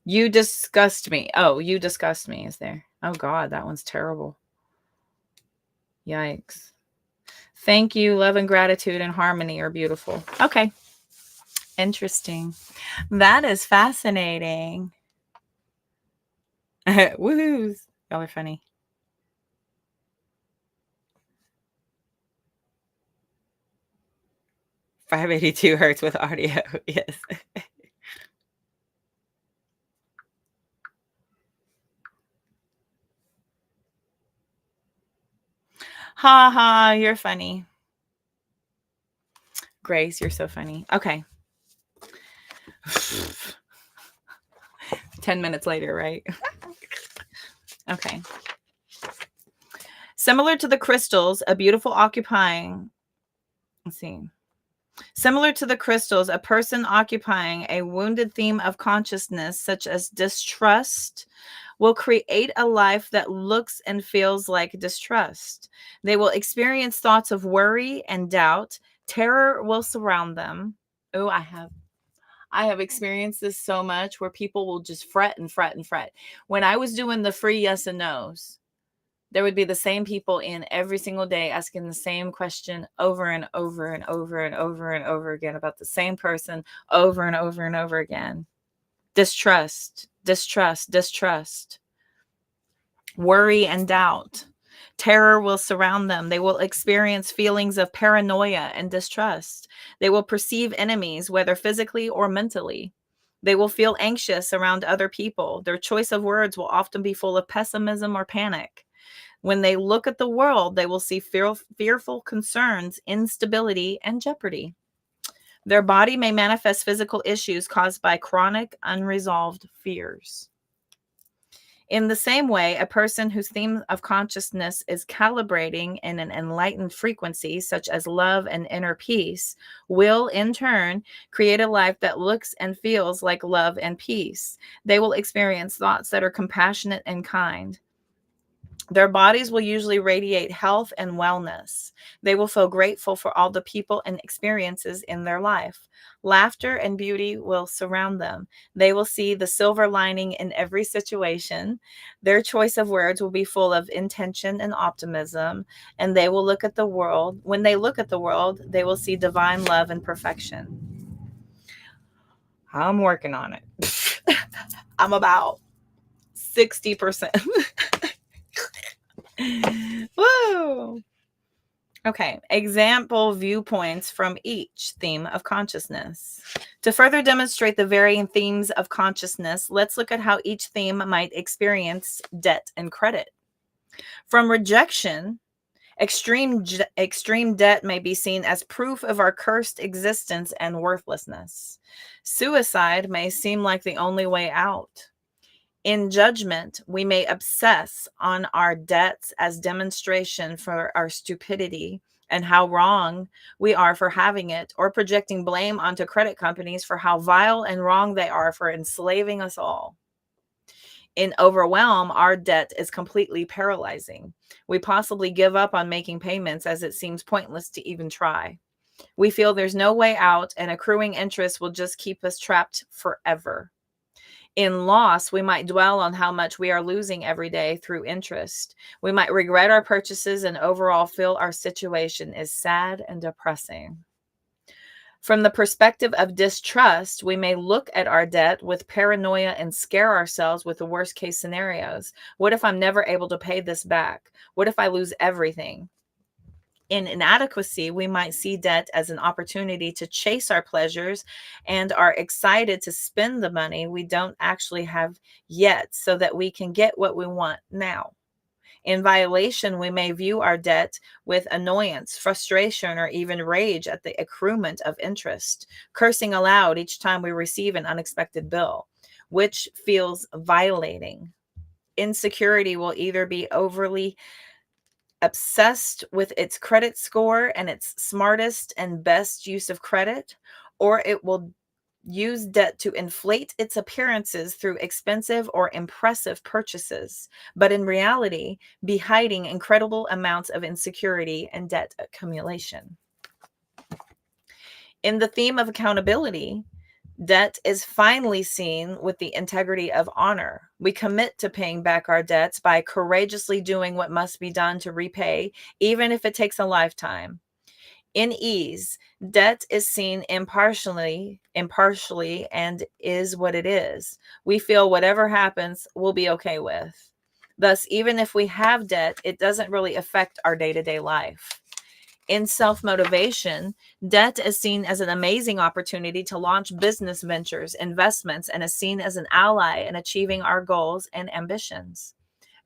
You disgust me. Oh, you disgust me is there. Oh, God, that one's terrible. Yikes. Thank you. Love and gratitude and harmony are beautiful. Okay. Interesting. That is fascinating. Woohoo. Y'all are funny. 582 hertz with audio. Yes. Ha ha, you're funny. Grace, you're so funny. Okay. 10 minutes later, right? Okay. Similar to the crystals, a beautiful occupying, let's see. Similar to the crystals, a person occupying a wounded theme of consciousness, such as distrust, will create a life that looks and feels like distrust. They will experience thoughts of worry and doubt. Terror will surround them. Oh, I have experienced this so much where people will just fret and fret and fret. When I was doing the free yes and no's, there would be the same people in every single day asking the same question over and over and over and over and over again about the same person over and over and over again. Distrust, distrust, distrust, worry and doubt. Terror will surround them. They will experience feelings of paranoia and distrust. They will perceive enemies, whether physically or mentally. They will feel anxious around other people. Their choice of words will often be full of pessimism or panic. When they look at the world, they will see fearful concerns, instability, and jeopardy. Their body may manifest physical issues caused by chronic, unresolved fears. In the same way, a person whose theme of consciousness is calibrating in an enlightened frequency, such as love and inner peace, will, in turn, create a life that looks and feels like love and peace. They will experience thoughts that are compassionate and kind. Their bodies will usually radiate health and wellness. They will feel grateful for all the people and experiences in their life. Laughter and beauty will surround them. They will see the silver lining in every situation. Their choice of words will be full of intention and optimism, and they will look at the world. When they look at the world, they will see divine love and perfection. I'm working on it. I'm about 60%. Woo! Okay, example viewpoints from each theme of consciousness. To further demonstrate the varying themes of consciousness, let's look at how each theme might experience debt and credit. From rejection, extreme debt may be seen as proof of our cursed existence and worthlessness. Suicide may seem like the only way out. In judgment, we may obsess on our debts as demonstration for our stupidity and how wrong we are for having it, or projecting blame onto credit companies for how vile and wrong they are for enslaving us all. In overwhelm, our debt is completely paralyzing. We possibly give up on making payments as it seems pointless to even try. We feel there's no way out, and accruing interest will just keep us trapped forever. In loss, we might dwell on how much we are losing every day through interest. We might regret our purchases and overall feel our situation is sad and depressing. From the perspective of distrust, we may look at our debt with paranoia and scare ourselves with the worst case scenarios. What if I'm never able to pay this back? What if I lose everything? In inadequacy, we might see debt as an opportunity to chase our pleasures and are excited to spend the money we don't actually have yet so that we can get what we want now. In violation, we may view our debt with annoyance, frustration, or even rage at the accruement of interest, cursing aloud each time we receive an unexpected bill, which feels violating. Insecurity will either be overly obsessed with its credit score and its smartest and best use of credit, or it will use debt to inflate its appearances through expensive or impressive purchases, but in reality, be hiding incredible amounts of insecurity and debt accumulation. In the theme of accountability, debt is finally seen with the integrity of honor. We commit to paying back our debts by courageously doing what must be done to repay, even if it takes a lifetime. In ease, debt is seen impartially and is what it is. We feel whatever happens, we'll be okay with. Thus, even if we have debt, it doesn't really affect our day-to-day life. In self motivation, debt is seen as an amazing opportunity to launch business ventures, investments, and is seen as an ally in achieving our goals and ambitions.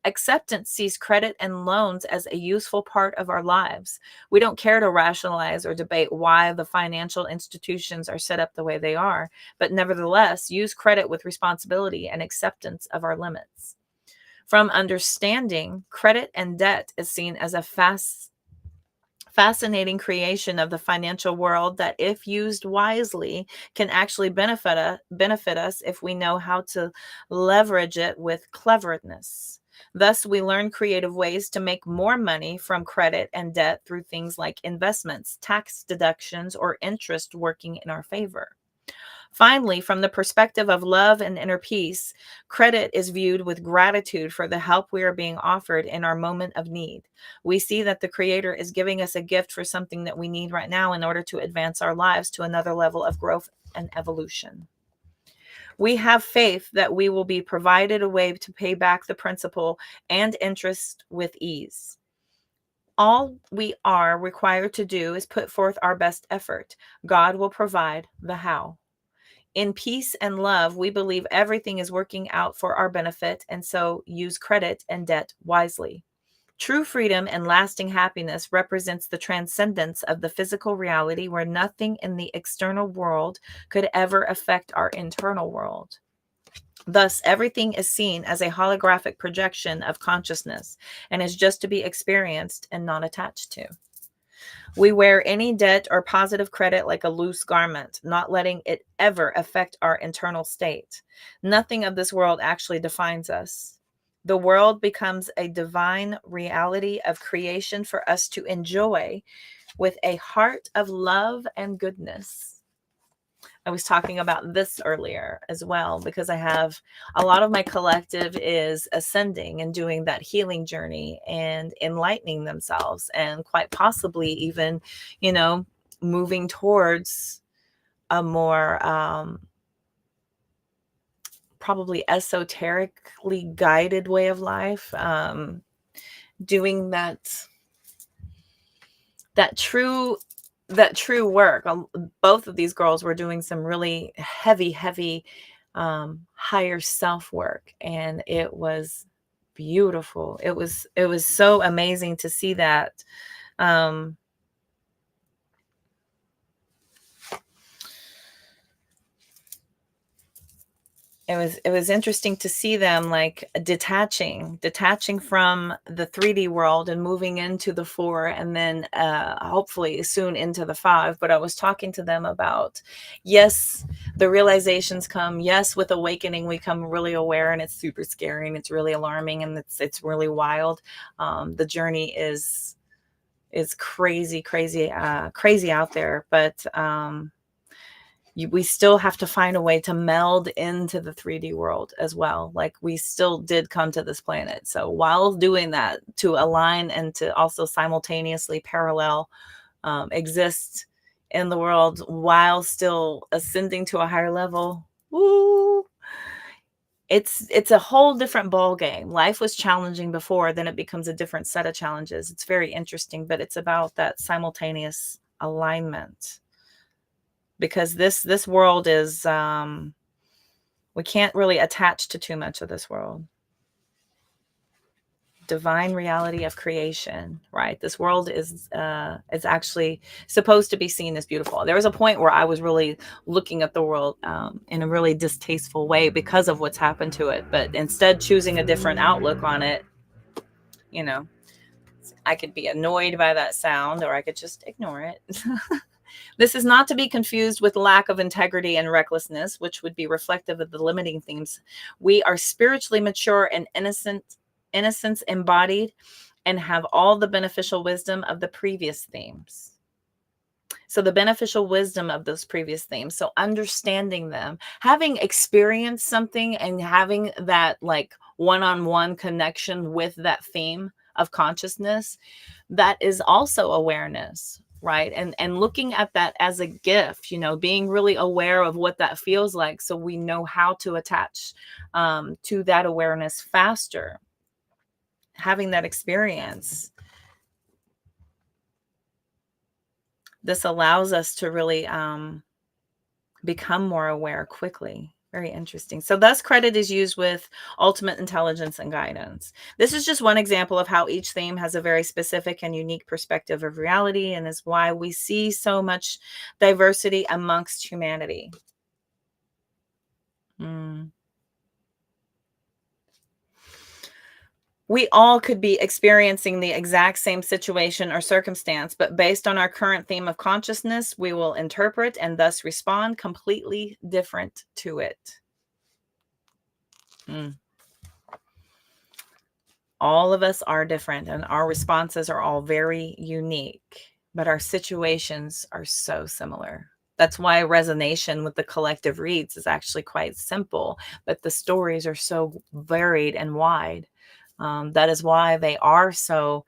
Acceptance sees credit and loans as a useful part of our lives. We don't care to rationalize or debate why the financial institutions are set up the way they are, but nevertheless use credit with responsibility and acceptance of our limits. From understanding, credit and debt is seen as a fascinating creation of the financial world that, if used wisely, can actually benefit us if we know how to leverage it with cleverness. Thus, we learn creative ways to make more money from credit and debt through things like investments, tax deductions, or interest working in our favor. Finally, from the perspective of love and inner peace, credit is viewed with gratitude for the help we are being offered in our moment of need. We see that the Creator is giving us a gift for something that we need right now in order to advance our lives to another level of growth and evolution. We have faith that we will be provided a way to pay back the principal and interest with ease. All we are required to do is put forth our best effort. God will provide the how. In peace and love, we believe everything is working out for our benefit, and so use credit and debt wisely. True freedom and lasting happiness represents the transcendence of the physical reality where nothing in the external world could ever affect our internal world. Thus, everything is seen as a holographic projection of consciousness and is just to be experienced and not attached to. We wear any debt or positive credit like a loose garment, not letting it ever affect our internal state. Nothing of this world actually defines us. The world becomes a divine reality of creation for us to enjoy with a heart of love and goodness. I was talking about this earlier as well because I have a lot of my collective is ascending and doing that healing journey and enlightening themselves, and quite possibly even, you know, moving towards a more probably esoterically guided way of life, doing that that true that true work. Both of these girls were doing some really heavy higher self work, and it was beautiful. It was so amazing to see that. um it was interesting to see them, like, detaching from the 3D world and moving into the 4, and then hopefully soon into the 5. But I was talking to them about, yes, the realizations come. Yes, with awakening we come really aware, and it's super scary, and it's really alarming, and it's really wild. The journey is crazy, crazy out there. But we still have to find a way to meld into the 3D world as well. Like, we still did come to this planet. So while doing that, to align and to also simultaneously parallel exist in the world while still ascending to a higher level. Woo! It's a whole different ball game. Life was challenging before, then it becomes a different set of challenges. It's very interesting, but it's about that simultaneous alignment, because this world is we can't really attach to too much of this world. Divine reality of creation, right? This world is actually supposed to be seen as beautiful. There was a point where I was really looking at the world in a really distasteful way because of what's happened to it, but instead choosing a different outlook on it, you know, I could be annoyed by that sound, or I could just ignore it. This is not to be confused with lack of integrity and recklessness, which would be reflective of the limiting themes. We are spiritually mature and innocence embodied, and have all the beneficial wisdom of the previous themes. So the beneficial wisdom of those previous themes. So understanding them, having experienced something, and having that, like, one-on-one connection with that theme of consciousness, that is also awareness, right? And looking at that as a gift, being really aware of what that feels like, so we know how to attach to that awareness faster. Having that experience, this allows us to really become more aware quickly. Very interesting. So thus credit is used with ultimate intelligence and guidance. This is just one example of how each theme has a very specific and unique perspective of reality, and is why we see so much diversity amongst humanity. We all could be experiencing the exact same situation or circumstance, but based on our current theme of consciousness, we will interpret and thus respond completely different to it. All of us are different, and our responses are all very unique, but our situations are so similar. That's why resonation with the collective reads is actually quite simple, but the stories are so varied and wide. That is why they are so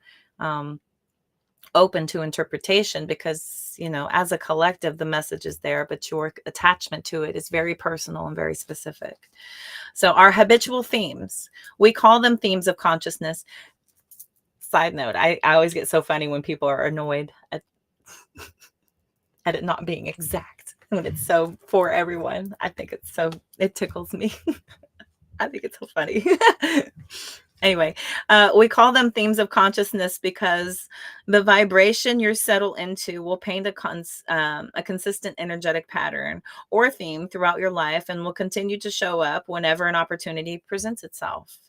open to interpretation, because, as a collective, the message is there, but your attachment to it is very personal and very specific. So our habitual themes, we call them themes of consciousness. Side note, I always get so funny when people are annoyed at it not being exact, when it's so for everyone. I think it tickles me. I think it's so funny. Anyway, we call them themes of consciousness because the vibration you're settled into will paint a consistent energetic pattern or theme throughout your life, and will continue to show up whenever an opportunity presents itself.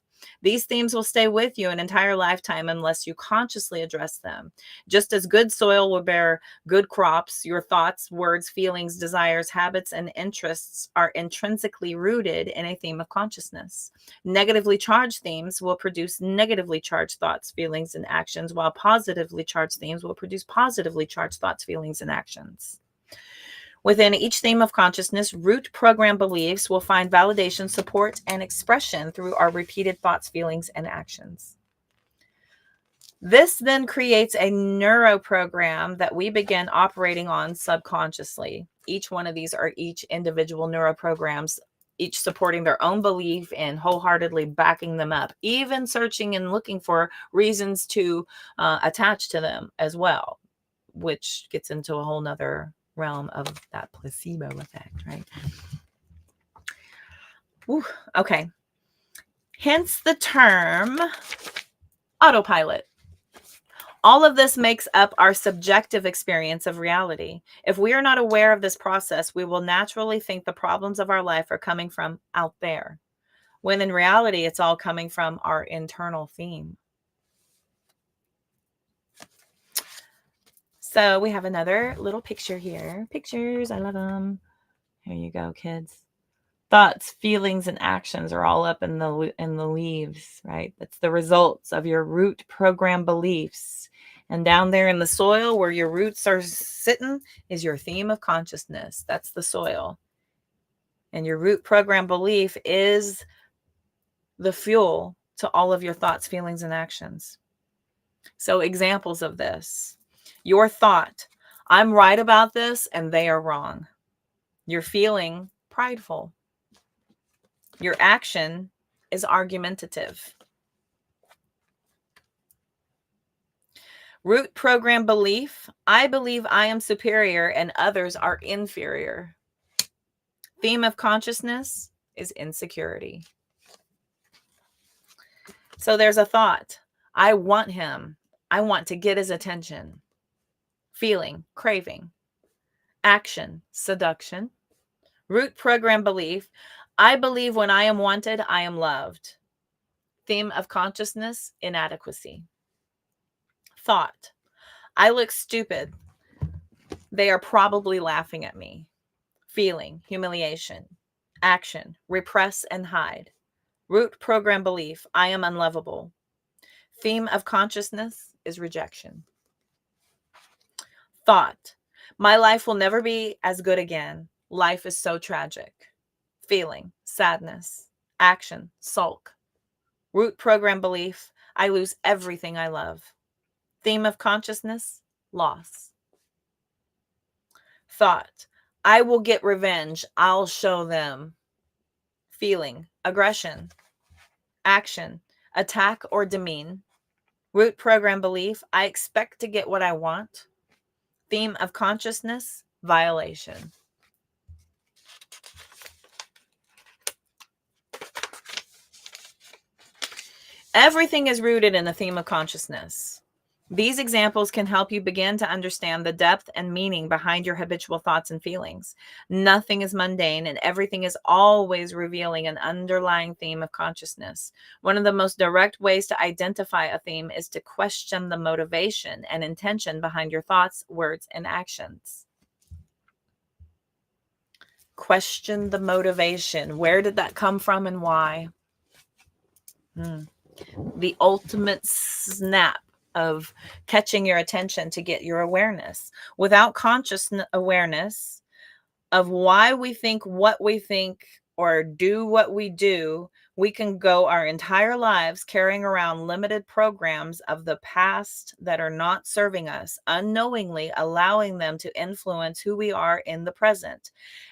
These themes will stay with you an entire lifetime unless you consciously address them. Just as good soil will bear good crops, your thoughts, words, feelings, desires, habits, and interests are intrinsically rooted in a theme of consciousness. Negatively charged themes will produce negatively charged thoughts, feelings, and actions, while positively charged themes will produce positively charged thoughts, feelings, and actions. Within each theme of consciousness, root program beliefs will find validation, support, and expression through our repeated thoughts, feelings, and actions. This then creates a neuroprogram that we begin operating on subconsciously. Each one of these are each individual neuroprograms, each supporting their own belief and wholeheartedly backing them up, even searching and looking for reasons to attach to them as well. which gets into a whole nother realm of that placebo effect, right? Whew, okay. Hence the term autopilot. All of this makes up our subjective experience of reality. If we are not aware of this process, we will naturally think the problems of our life are coming from out there, when in reality, it's all coming from our internal theme. So we have another little picture here. Pictures, I love them. Here you go, kids. Thoughts, feelings, and actions are all up in the leaves, right? That's the results of your root program beliefs. And down there in the soil where your roots are sitting is your theme of consciousness. That's the soil. And your root program belief is the fuel to all of your thoughts, feelings, and actions. So examples of this. Your thought, I'm right about this and they are wrong. You're feeling prideful. Your action is argumentative. Root program belief, I believe I am superior and others are inferior. Theme of consciousness is insecurity. So there's a thought, I want him. I want to get his attention. Feeling, craving. Action, seduction. Root program belief, I believe when I am wanted, I am loved. Theme of consciousness, inadequacy. Thought, I look stupid. They are probably laughing at me. Feeling, humiliation. Action, repress and hide. Root program belief, I am unlovable. Theme of consciousness is rejection. Thought, my life will never be as good again. Life is so tragic. Feeling, sadness. Action, sulk. Root program belief, I lose everything I love. Theme of consciousness, loss. Thought, I will get revenge. I'll show them. Feeling, aggression. Action, attack or demean. Root program belief, I expect to get what I want. Theme of consciousness, violation. Everything is rooted in the theme of consciousness. These examples can help you begin to understand the depth and meaning behind your habitual thoughts and feelings. Nothing is mundane, and everything is always revealing an underlying theme of consciousness. One of the most direct ways to identify a theme is to question the motivation and intention behind your thoughts, words, and actions. Question the motivation. Where did that come from and why? The ultimate snap of catching your attention to get your awareness. Without conscious awareness of why we think what we think or do what we do, we can go our entire lives carrying around limited programs of the past that are not serving us, unknowingly allowing them to influence who we are in the present.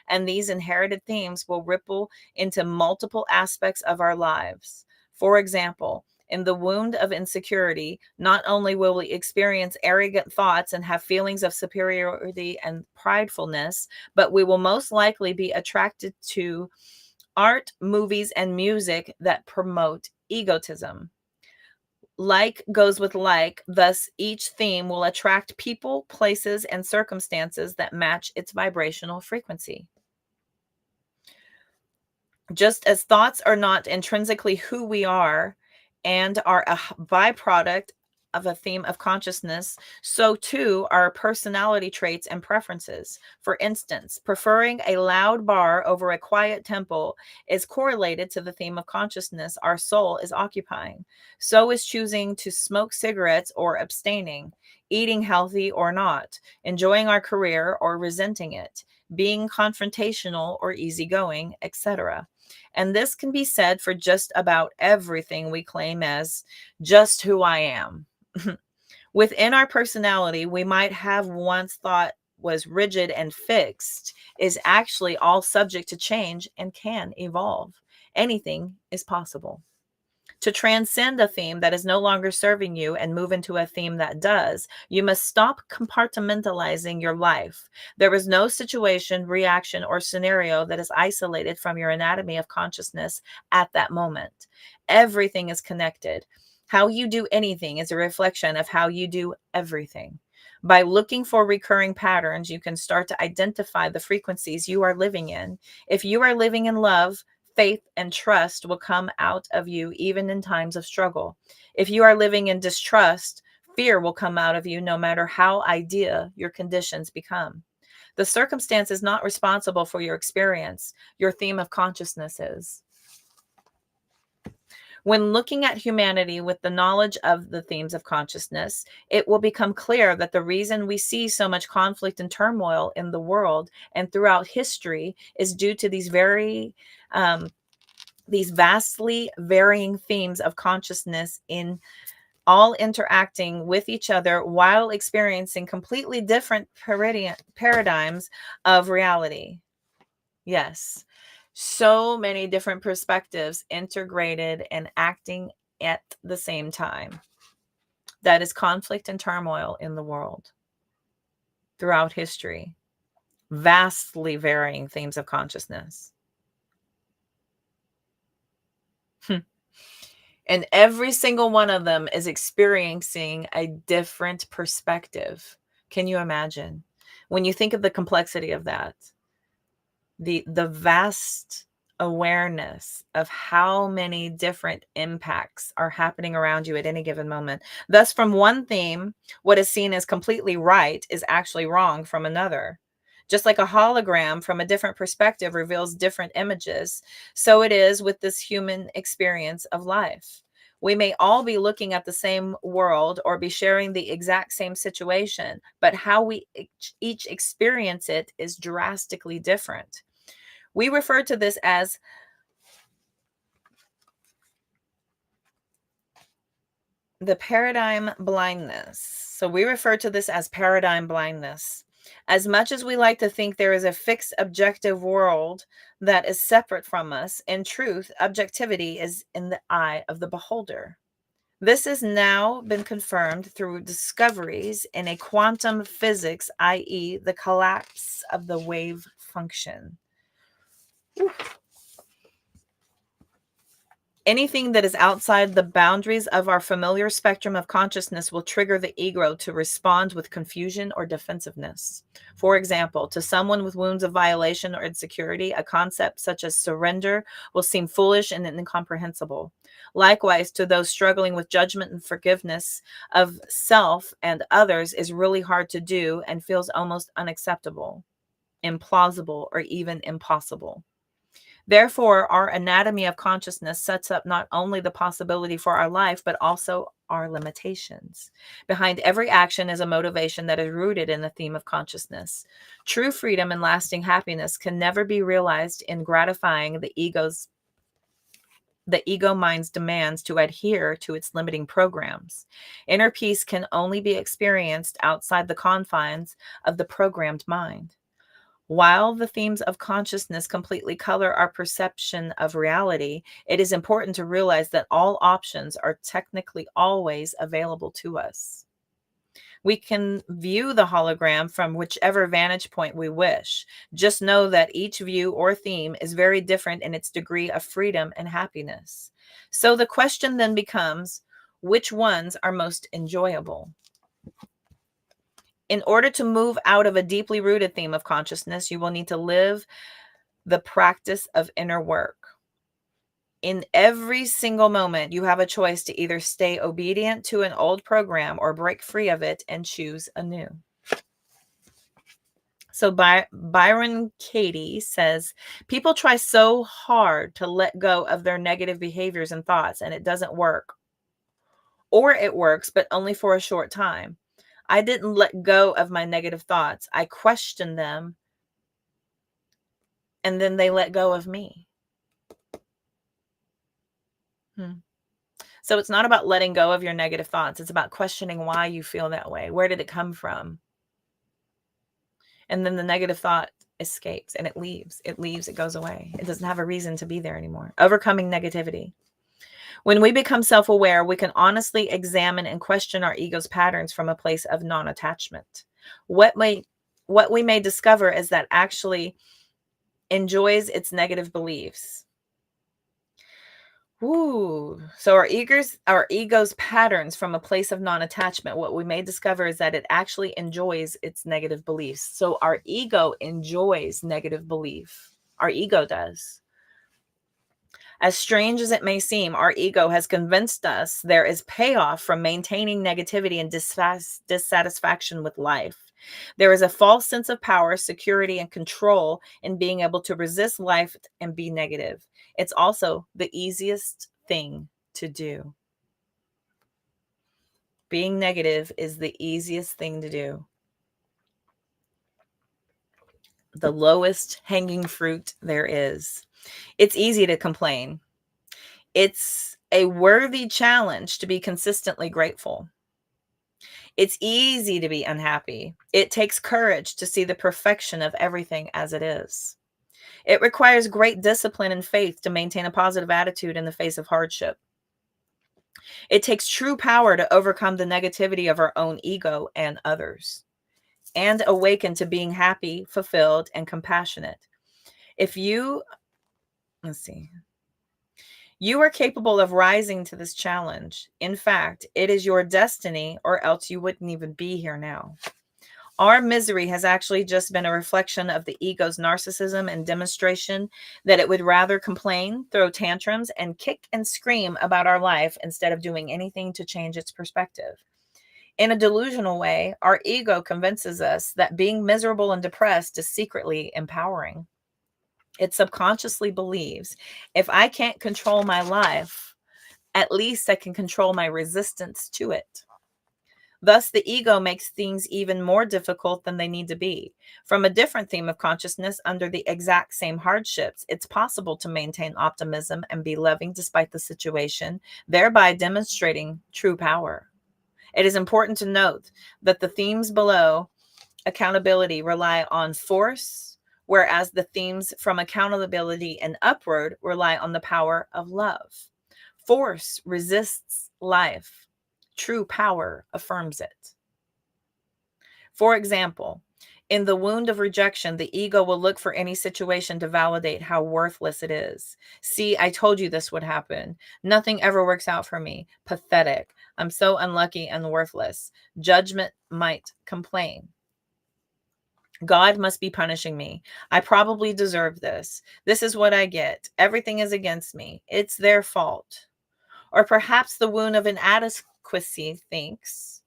And these inherited themes will ripple into multiple aspects of our lives. For example, in the wound of insecurity, not only will we experience arrogant thoughts and have feelings of superiority and pridefulness, but we will most likely be attracted to art, movies, and music that promote egotism. Like goes with like, thus each theme will attract people, places, and circumstances that match its vibrational frequency. Just as thoughts are not intrinsically who we are and are a byproduct of a theme of consciousness, so too are personality traits and preferences. For instance, preferring a loud bar over a quiet temple is correlated to the theme of consciousness our soul is occupying. So is choosing to smoke cigarettes or abstaining, eating healthy or not, enjoying our career or resenting it, being confrontational or easygoing, etc. And this can be said for just about everything we claim as just who I am. Within our personality, we might have once thought was rigid and fixed is actually all subject to change and can evolve. Anything is possible. To transcend a theme that is no longer serving you and move into a theme that does, you must stop compartmentalizing your life. There is no situation, reaction, or scenario that is isolated from your anatomy of consciousness at that moment. Everything is connected. How you do anything is a reflection of how you do everything. By looking for recurring patterns, you can start to identify the frequencies you are living in. If you are living in love, faith and trust will come out of you even in times of struggle. If you are living in distrust, fear will come out of you no matter how ideal your conditions become. The circumstance is not responsible for your experience. Your theme of consciousness is. When looking at humanity with the knowledge of the themes of consciousness, it will become clear that the reason we see so much conflict and turmoil in the world and throughout history is due to these vastly varying themes of consciousness in all interacting with each other while experiencing completely different paradigms of reality. Yes. So many different perspectives integrated and acting at the same time. That is conflict and turmoil in the world throughout history. Vastly varying themes of consciousness. And every single one of them is experiencing a different perspective. Can you imagine? When you think of the complexity of that, the vast awareness of how many different impacts are happening around you at any given moment. Thus, from one theme, what is seen as completely right is actually wrong from another. Just like a hologram from a different perspective reveals different images, so it is with this human experience of life. We may all be looking at the same world or be sharing the exact same situation, but how we each experience it is drastically different. We refer to this as the paradigm blindness. So we refer to this as paradigm blindness. As much as we like to think there is a fixed objective world that is separate from us, in truth, objectivity is in the eye of the beholder. This has now been confirmed through discoveries in a quantum physics, i.e., the collapse of the wave function. Anything that is outside the boundaries of our familiar spectrum of consciousness will trigger the ego to respond with confusion or defensiveness. For example, to someone with wounds of violation or insecurity, a concept such as surrender will seem foolish and incomprehensible. Likewise, to those struggling with judgment and forgiveness of self and others is really hard to do and feels almost unacceptable, implausible, or even impossible. Therefore, our anatomy of consciousness sets up not only the possibility for our life, but also our limitations. Behind every action is a motivation that is rooted in the theme of consciousness. True freedom and lasting happiness can never be realized in gratifying the ego mind's demands to adhere to its limiting programs. Inner peace can only be experienced outside the confines of the programmed mind. While the themes of consciousness completely color our perception of reality, it is important to realize that all options are technically always available to us. We can view the hologram from whichever vantage point we wish. Just know that each view or theme is very different in its degree of freedom and happiness. So the question then becomes, which ones are most enjoyable? In order to move out of a deeply rooted theme of consciousness, you will need to live the practice of inner work. In every single moment, you have a choice to either stay obedient to an old program or break free of it and choose a new. So Byron Katie says, people try so hard to let go of their negative behaviors and thoughts, and it doesn't work. Or it works, but only for a short time. I didn't let go of my negative thoughts. I questioned them, and then they let go of me. So it's not about letting go of your negative thoughts. It's about questioning why you feel that way. Where did it come from? And then the negative thought escapes and it leaves. It leaves, it goes away. It doesn't have a reason to be there anymore. Overcoming negativity. When we become self aware, we can honestly examine and question our ego's patterns from a place of non attachment. What, what we may discover is that actually enjoys its negative beliefs. Ooh. So our ego's patterns from a place of non-attachment, what we may discover is that it actually enjoys its negative beliefs. So our ego enjoys negative belief. Our ego does. As strange as it may seem, our ego has convinced us there is payoff from maintaining negativity and dissatisfaction with life. There is a false sense of power, security, and control in being able to resist life and be negative. It's also the easiest thing to do. Being negative is the easiest thing to do. The lowest hanging fruit there is. It's easy to complain. It's a worthy challenge to be consistently grateful. It's easy to be unhappy. It takes courage to see the perfection of everything as it is. It requires great discipline and faith to maintain a positive attitude in the face of hardship. It takes true power to overcome the negativity of our own ego and others, and awaken to being happy, fulfilled, and compassionate. If you, let's see, you are capable of rising to this challenge. In fact, it is your destiny, or else you wouldn't even be here now. Our misery has actually just been a reflection of the ego's narcissism and demonstration that it would rather complain, throw tantrums, and kick and scream about our life instead of doing anything to change its perspective. In a delusional way, our ego convinces us that being miserable and depressed is secretly empowering. It subconsciously believes if I can't control my life, at least I can control my resistance to it. Thus, the ego makes things even more difficult than they need to be. From a different theme of consciousness, under the exact same hardships, it's possible to maintain optimism and be loving despite the situation, thereby demonstrating true power. It is important to note that the themes below accountability rely on force, whereas the themes from accountability and upward rely on the power of love. Force resists life. True power affirms it. For example, in the wound of rejection, the ego will look for any situation to validate how worthless it is. See, I told you this would happen. Nothing ever works out for me. Pathetic. I'm so unlucky and worthless. Judgment might complain. God must be punishing me. I probably deserve this. This is what I get. Everything is against me. It's their fault. Or perhaps the wound of inadequacy thinks,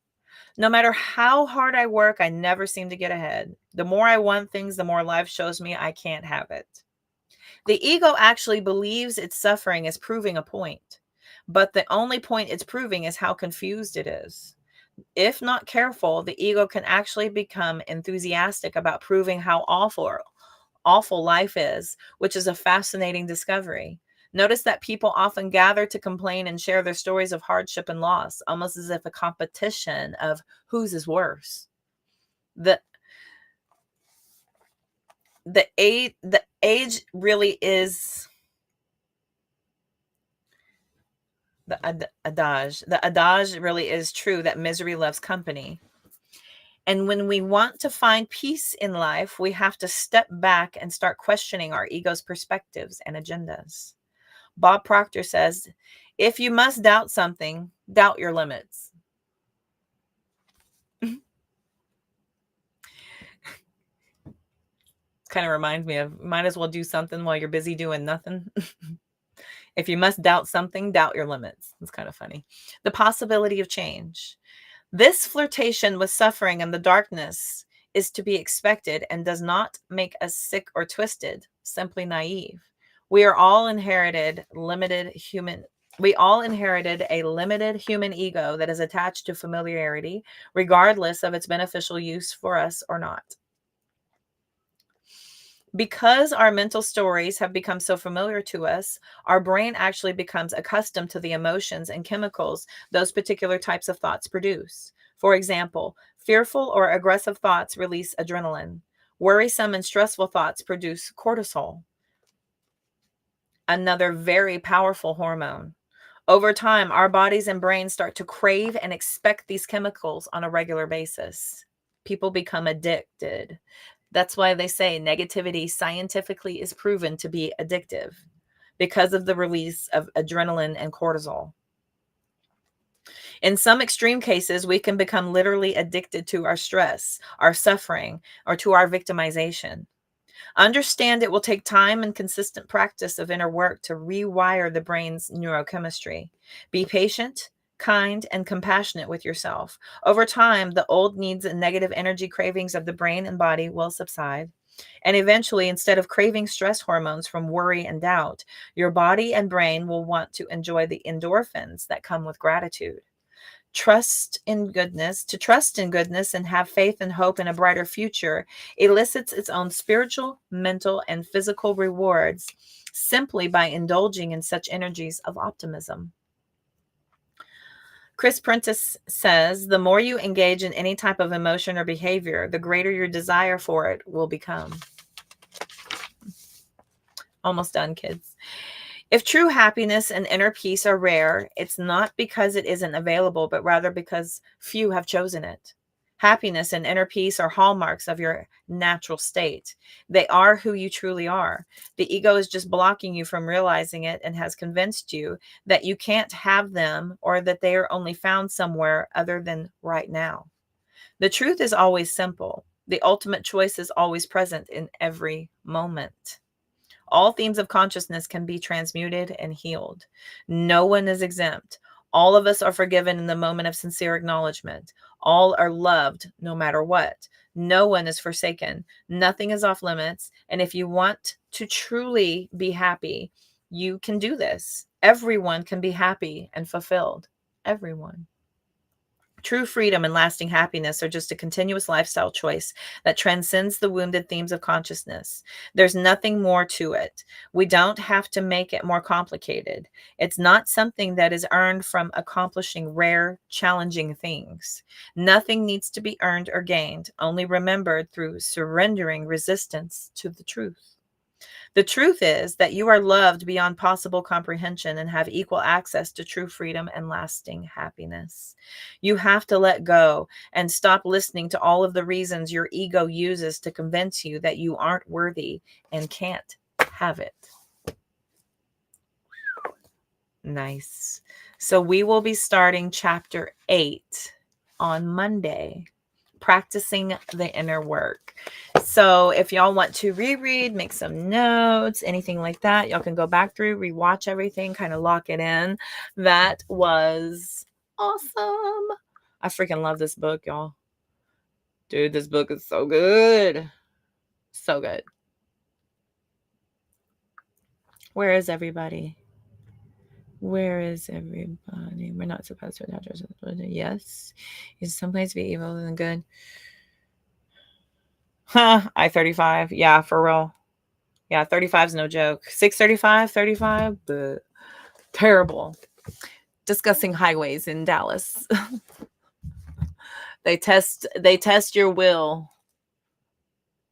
no matter how hard I work, I never seem to get ahead. The more I want things, the more life shows me I can't have it. The ego actually believes its suffering is proving a point, but the only point it's proving is how confused it is. If not careful, the ego can actually become enthusiastic about proving how awful life is, which is a fascinating discovery. Notice that people often gather to complain and share their stories of hardship and loss, almost as if a competition of whose is worse. The age really is the adage. The adage really is true that misery loves company. And when we want to find peace in life, we have to step back and start questioning our ego's perspectives and agendas. Bob Proctor says, if you must doubt something, doubt your limits. Kind of reminds me of might as well do something while you're busy doing nothing. If you must doubt something, doubt your limits. It's kind of funny. The possibility of change. This flirtation with suffering and the darkness is to be expected and does not make us sick or twisted, simply naive. We are all inherited limited human we all inherited a limited human ego that is attached to familiarity, regardless of its beneficial use for us or not. Because our mental stories have become so familiar to us, our brain actually becomes accustomed to the emotions and chemicals those particular types of thoughts produce. For example, fearful or aggressive thoughts release adrenaline. Worrisome and stressful thoughts produce cortisol, another very powerful hormone. Over time, our bodies and brains start to crave and expect these chemicals on a regular basis. People become addicted. That's why they say negativity scientifically is proven to be addictive because of the release of adrenaline and cortisol. In some extreme cases, we can become literally addicted to our stress, our suffering, or to our victimization. Understand it will take time and consistent practice of inner work to rewire the brain's neurochemistry. Be patient, kind, and compassionate with yourself. Over time, the old needs and negative energy cravings of the brain and body will subside. And eventually, instead of craving stress hormones from worry and doubt, your body and brain will want to enjoy the endorphins that come with gratitude. To trust in goodness and have faith and hope in a brighter future elicits its own spiritual, mental, and physical rewards simply by indulging in such energies of optimism. Chris Prentice says, the more you engage in any type of emotion or behavior, the greater your desire for it will become. Almost done, kids. If true happiness and inner peace are rare, it's not because it isn't available, but rather because few have chosen it. Happiness and inner peace are hallmarks of your natural state. They are who you truly are. The ego is just blocking you from realizing it and has convinced you that you can't have them or that they are only found somewhere other than right now. The truth is always simple. The ultimate choice is always present in every moment. All themes of consciousness can be transmuted and healed. No one is exempt. All of us are forgiven in the moment of sincere acknowledgement. All are loved no matter what. No one is forsaken. Nothing is off limits. And if you want to truly be happy, you can do this. Everyone can be happy and fulfilled. Everyone. True freedom and lasting happiness are just a continuous lifestyle choice that transcends the wounded themes of consciousness. There's nothing more to it. We don't have to make it more complicated. It's not something that is earned from accomplishing rare, challenging things. Nothing needs to be earned or gained, only remembered through surrendering resistance to the truth. The truth is that you are loved beyond possible comprehension and have equal access to true freedom and lasting happiness. You have to let go and stop listening to all of the reasons your ego uses to convince you that you aren't worthy and can't have it. Nice. So we will be starting chapter 8 on Monday. Practicing the inner work. So if y'all want to reread, make some notes, anything like that, y'all can go back through, rewatch everything, kind of lock it in. That was awesome. I freaking love this book, y'all. Dude, this book is so good. So good. Where is everybody? Where is everybody? We're not supposed to attach ourselves to it. Yes. Is someplace be evil than good? I-35. Yeah, for real. Yeah, 35 is no joke. 635, 35, but terrible. Discussing highways in Dallas. They test your will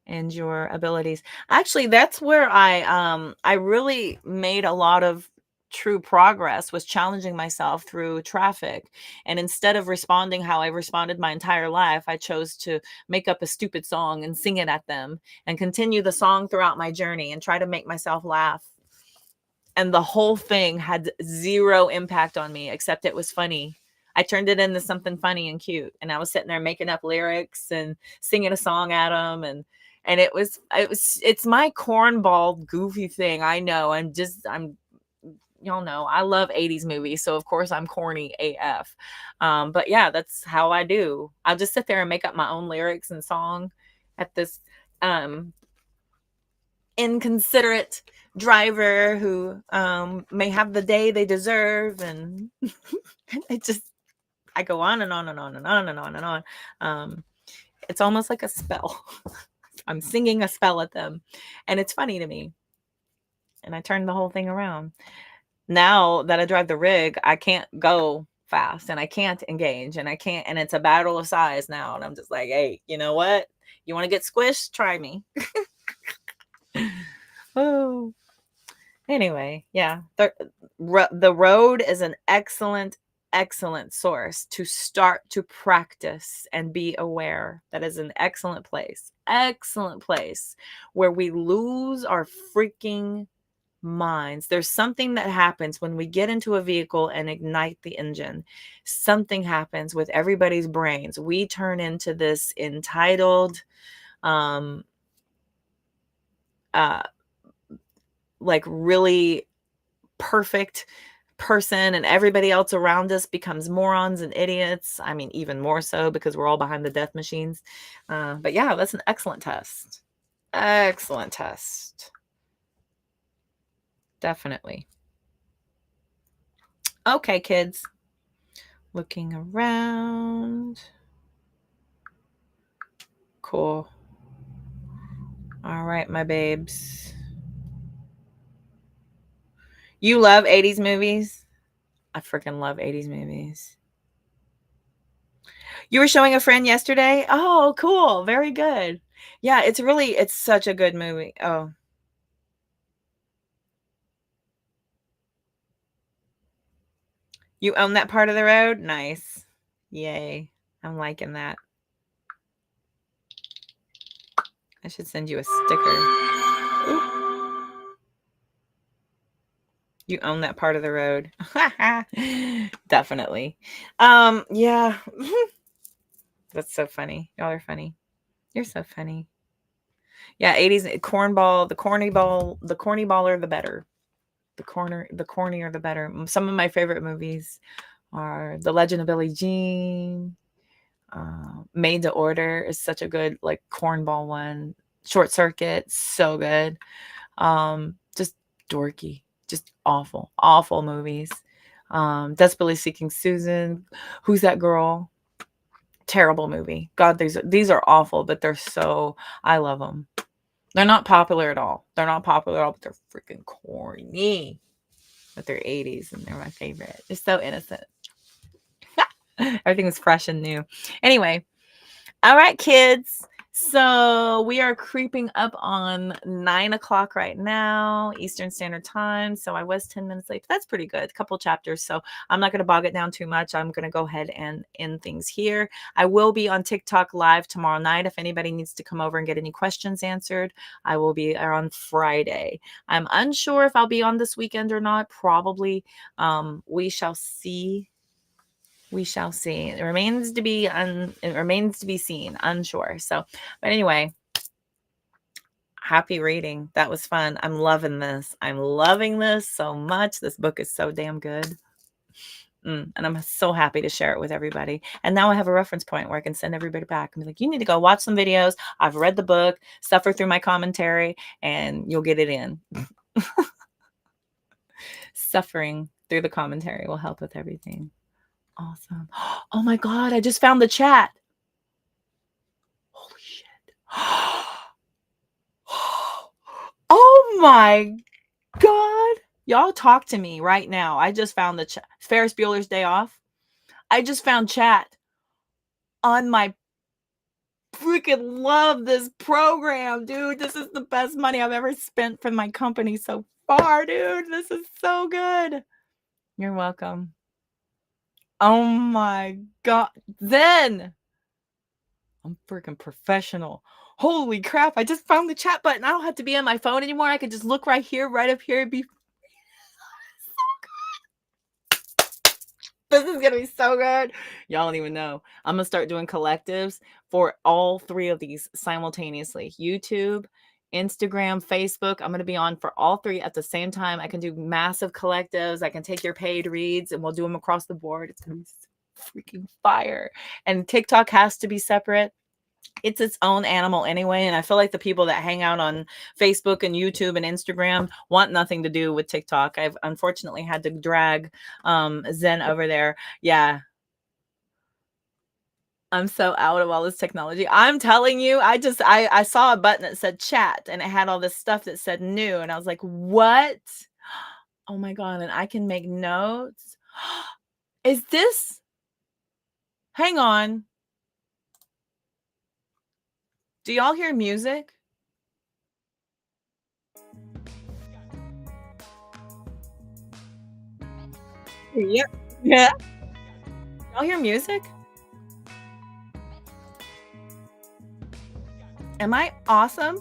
and your abilities. Actually, that's where I really made a lot of true progress, was challenging myself through traffic. And instead of responding how I responded my entire life, I chose to make up a stupid song and sing it at them and continue the song throughout my journey and try to make myself laugh. And the whole thing had zero impact on me, except it was funny. I turned it into something funny and cute. And I was sitting there making up lyrics and singing a song at them. And it's my cornball goofy thing. I know. Y'all know, I love 80s movies. So of course I'm corny AF. But yeah, that's how I do. I'll just sit there and make up my own lyrics and song at this, inconsiderate driver who may have the day they deserve, and I go on and on and on and on and on and on. It's almost like a spell. I'm singing a spell at them, and it's funny to me, and I turn the whole thing around. Now that I drive the rig, I can't go fast and I can't engage and and it's a battle of size now, and I'm just like, hey, you know what, you want to get squished, try me. Oh, Anyway, yeah, the road is an excellent, excellent source to start to practice and be aware. That is an excellent place where we lose our freaking minds. There's something that happens when we get into a vehicle and ignite the engine. Something happens with everybody's brains. We turn into this entitled, um, uh, like really perfect person, and everybody else around us becomes morons and idiots. I mean, even more so because we're all behind the death machines. But yeah, that's an excellent test. Excellent test. Definitely. Okay, kids. Looking around. Cool. All right, my babes. You love 80s movies? I freaking love 80s movies. You were showing a friend yesterday? Oh, cool. Very good. Yeah, it's such a good movie. Oh, you own that part of the road? Nice. Yay. I'm liking that. I should send you a sticker. Oop. You own that part of the road. Definitely. Yeah. That's so funny. Y'all are funny. You're so funny. Yeah, 80s cornball, the corny baller, the better. The cornier, the better. Some of my favorite movies are The Legend of Billie Jean. Made to Order is such a good like cornball one. Short Circuit, so good. Just dorky, just awful movies. Desperately Seeking Susan. Who's That Girl? Terrible movie. God, these are awful, but I love them. They're not popular at all. They're not popular at all, but they're freaking corny. But they're 80s and they're my favorite. They're so innocent. Everything is fresh and new. Anyway, all right, kids. So we are creeping up on 9 o'clock right now, Eastern Standard Time. So I was 10 minutes late. But that's pretty good. A couple chapters. So I'm not going to bog it down too much. I'm going to go ahead and end things here. I will be on TikTok live tomorrow night. If anybody needs to come over and get any questions answered, I will be there on Friday. I'm unsure if I'll be on this weekend or not. Probably. We shall see. We shall see. It remains to be seen. Unsure. So, but anyway, happy reading. That was fun. I'm loving this. I'm loving this so much. This book is so damn good. And I'm so happy to share it with everybody. And now I have a reference point where I can send everybody back and be like, you need to go watch some videos. I've read the book, suffer through my commentary, and you'll get it in. Suffering through the commentary will help with everything. Awesome. Oh my God, I just found the chat. Holy shit. Oh my God. Y'all talk to me right now. I just found the chat. Ferris Bueller's Day Off. I just found chat on my freaking love this program, dude. This is the best money I've ever spent for my company so far, dude. This is so good. You're welcome. Oh my God. Then I'm freaking professional. Holy crap. I just found the chat button. I don't have to be on my phone anymore. I could just look right here, right up here. This is going to be so good. Y'all don't even know. I'm going to start doing collectives for all three of these simultaneously. YouTube, Instagram, Facebook. I'm going to be on for all three at the same time. I can do massive collectives. I can take your paid reads and we'll do them across the board. It's going to be so freaking fire. And TikTok has to be separate. It's its own animal anyway. And I feel like the people that hang out on Facebook and YouTube and Instagram want nothing to do with TikTok. I've unfortunately had to drag Zen over there. Yeah. I'm so out of all this technology. I'm telling you, I saw a button that said chat and it had all this stuff that said new. And I was like, what? Oh my God. And I can make notes. Is this? Hang on. Do y'all hear music? Yep. Yeah. Y'all hear music? Am I awesome?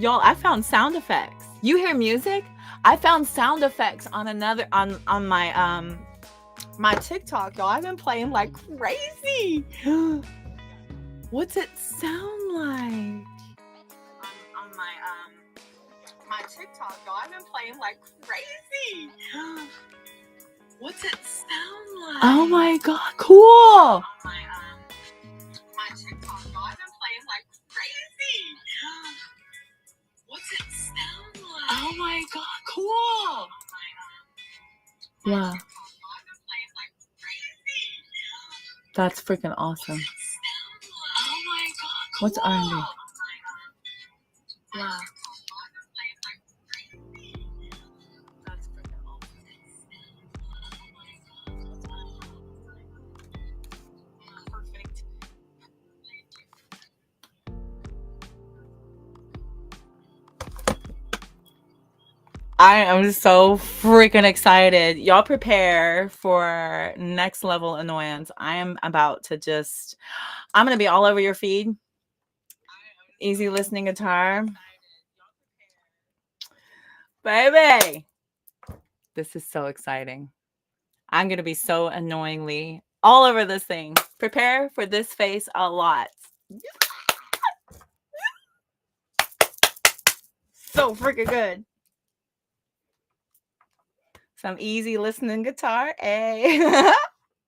Y'all, I found sound effects. You hear music? I found sound effects on another on my TikTok, y'all. I've been playing like crazy. What's it sound like? On my TikTok, y'all. I've been playing like crazy. What's it sound like? Oh my god, cool. On my TikTok, y'all. I've been playing like crazy. What's it sound like? Oh my god, cool. Wow. That's freaking awesome. Oh my god, cool. What's R&B? Wow. That's freaking awesome. Perfect. I am so freaking excited. Y'all prepare for next level annoyance. I am about to just, I'm going to be all over your feed. Easy listening guitar. Baby. This is so exciting. I'm going to be so annoyingly all over this thing. Prepare for this face a lot. So freaking good. Some easy listening guitar. Hey.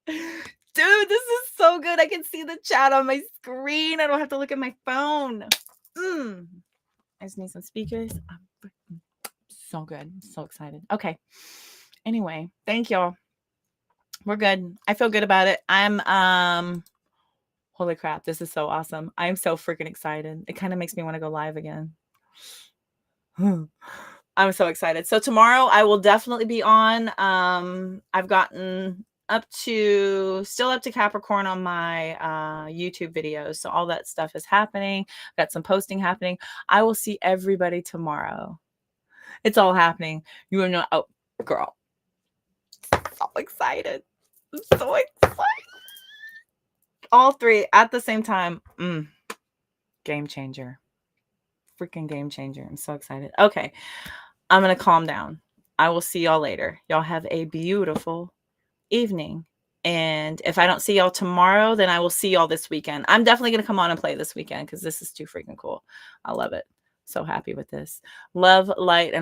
Dude, this is so good. I can see the chat on my screen. I don't have to look at my phone. I just need some speakers. So good. I'm so excited. Okay. Anyway, thank y'all. We're good. I feel good about it. I'm holy crap, this is so awesome. I'm so freaking excited. It kind of makes me want to go live again. I'm so excited. So tomorrow I will definitely be on. I've gotten still up to Capricorn on my YouTube videos. So all that stuff is happening. Got some posting happening. I will see everybody tomorrow. It's all happening. You are not, oh, girl. So excited. I'm so excited. All three at the same time. Game changer. Freaking game changer. I'm so excited. Okay. I'm going to calm down. I will see y'all later. Y'all have a beautiful evening. And if I don't see y'all tomorrow, then I will see y'all this weekend. I'm definitely going to come on and play this weekend because this is too freaking cool. I love it. So happy with this. Love, light, and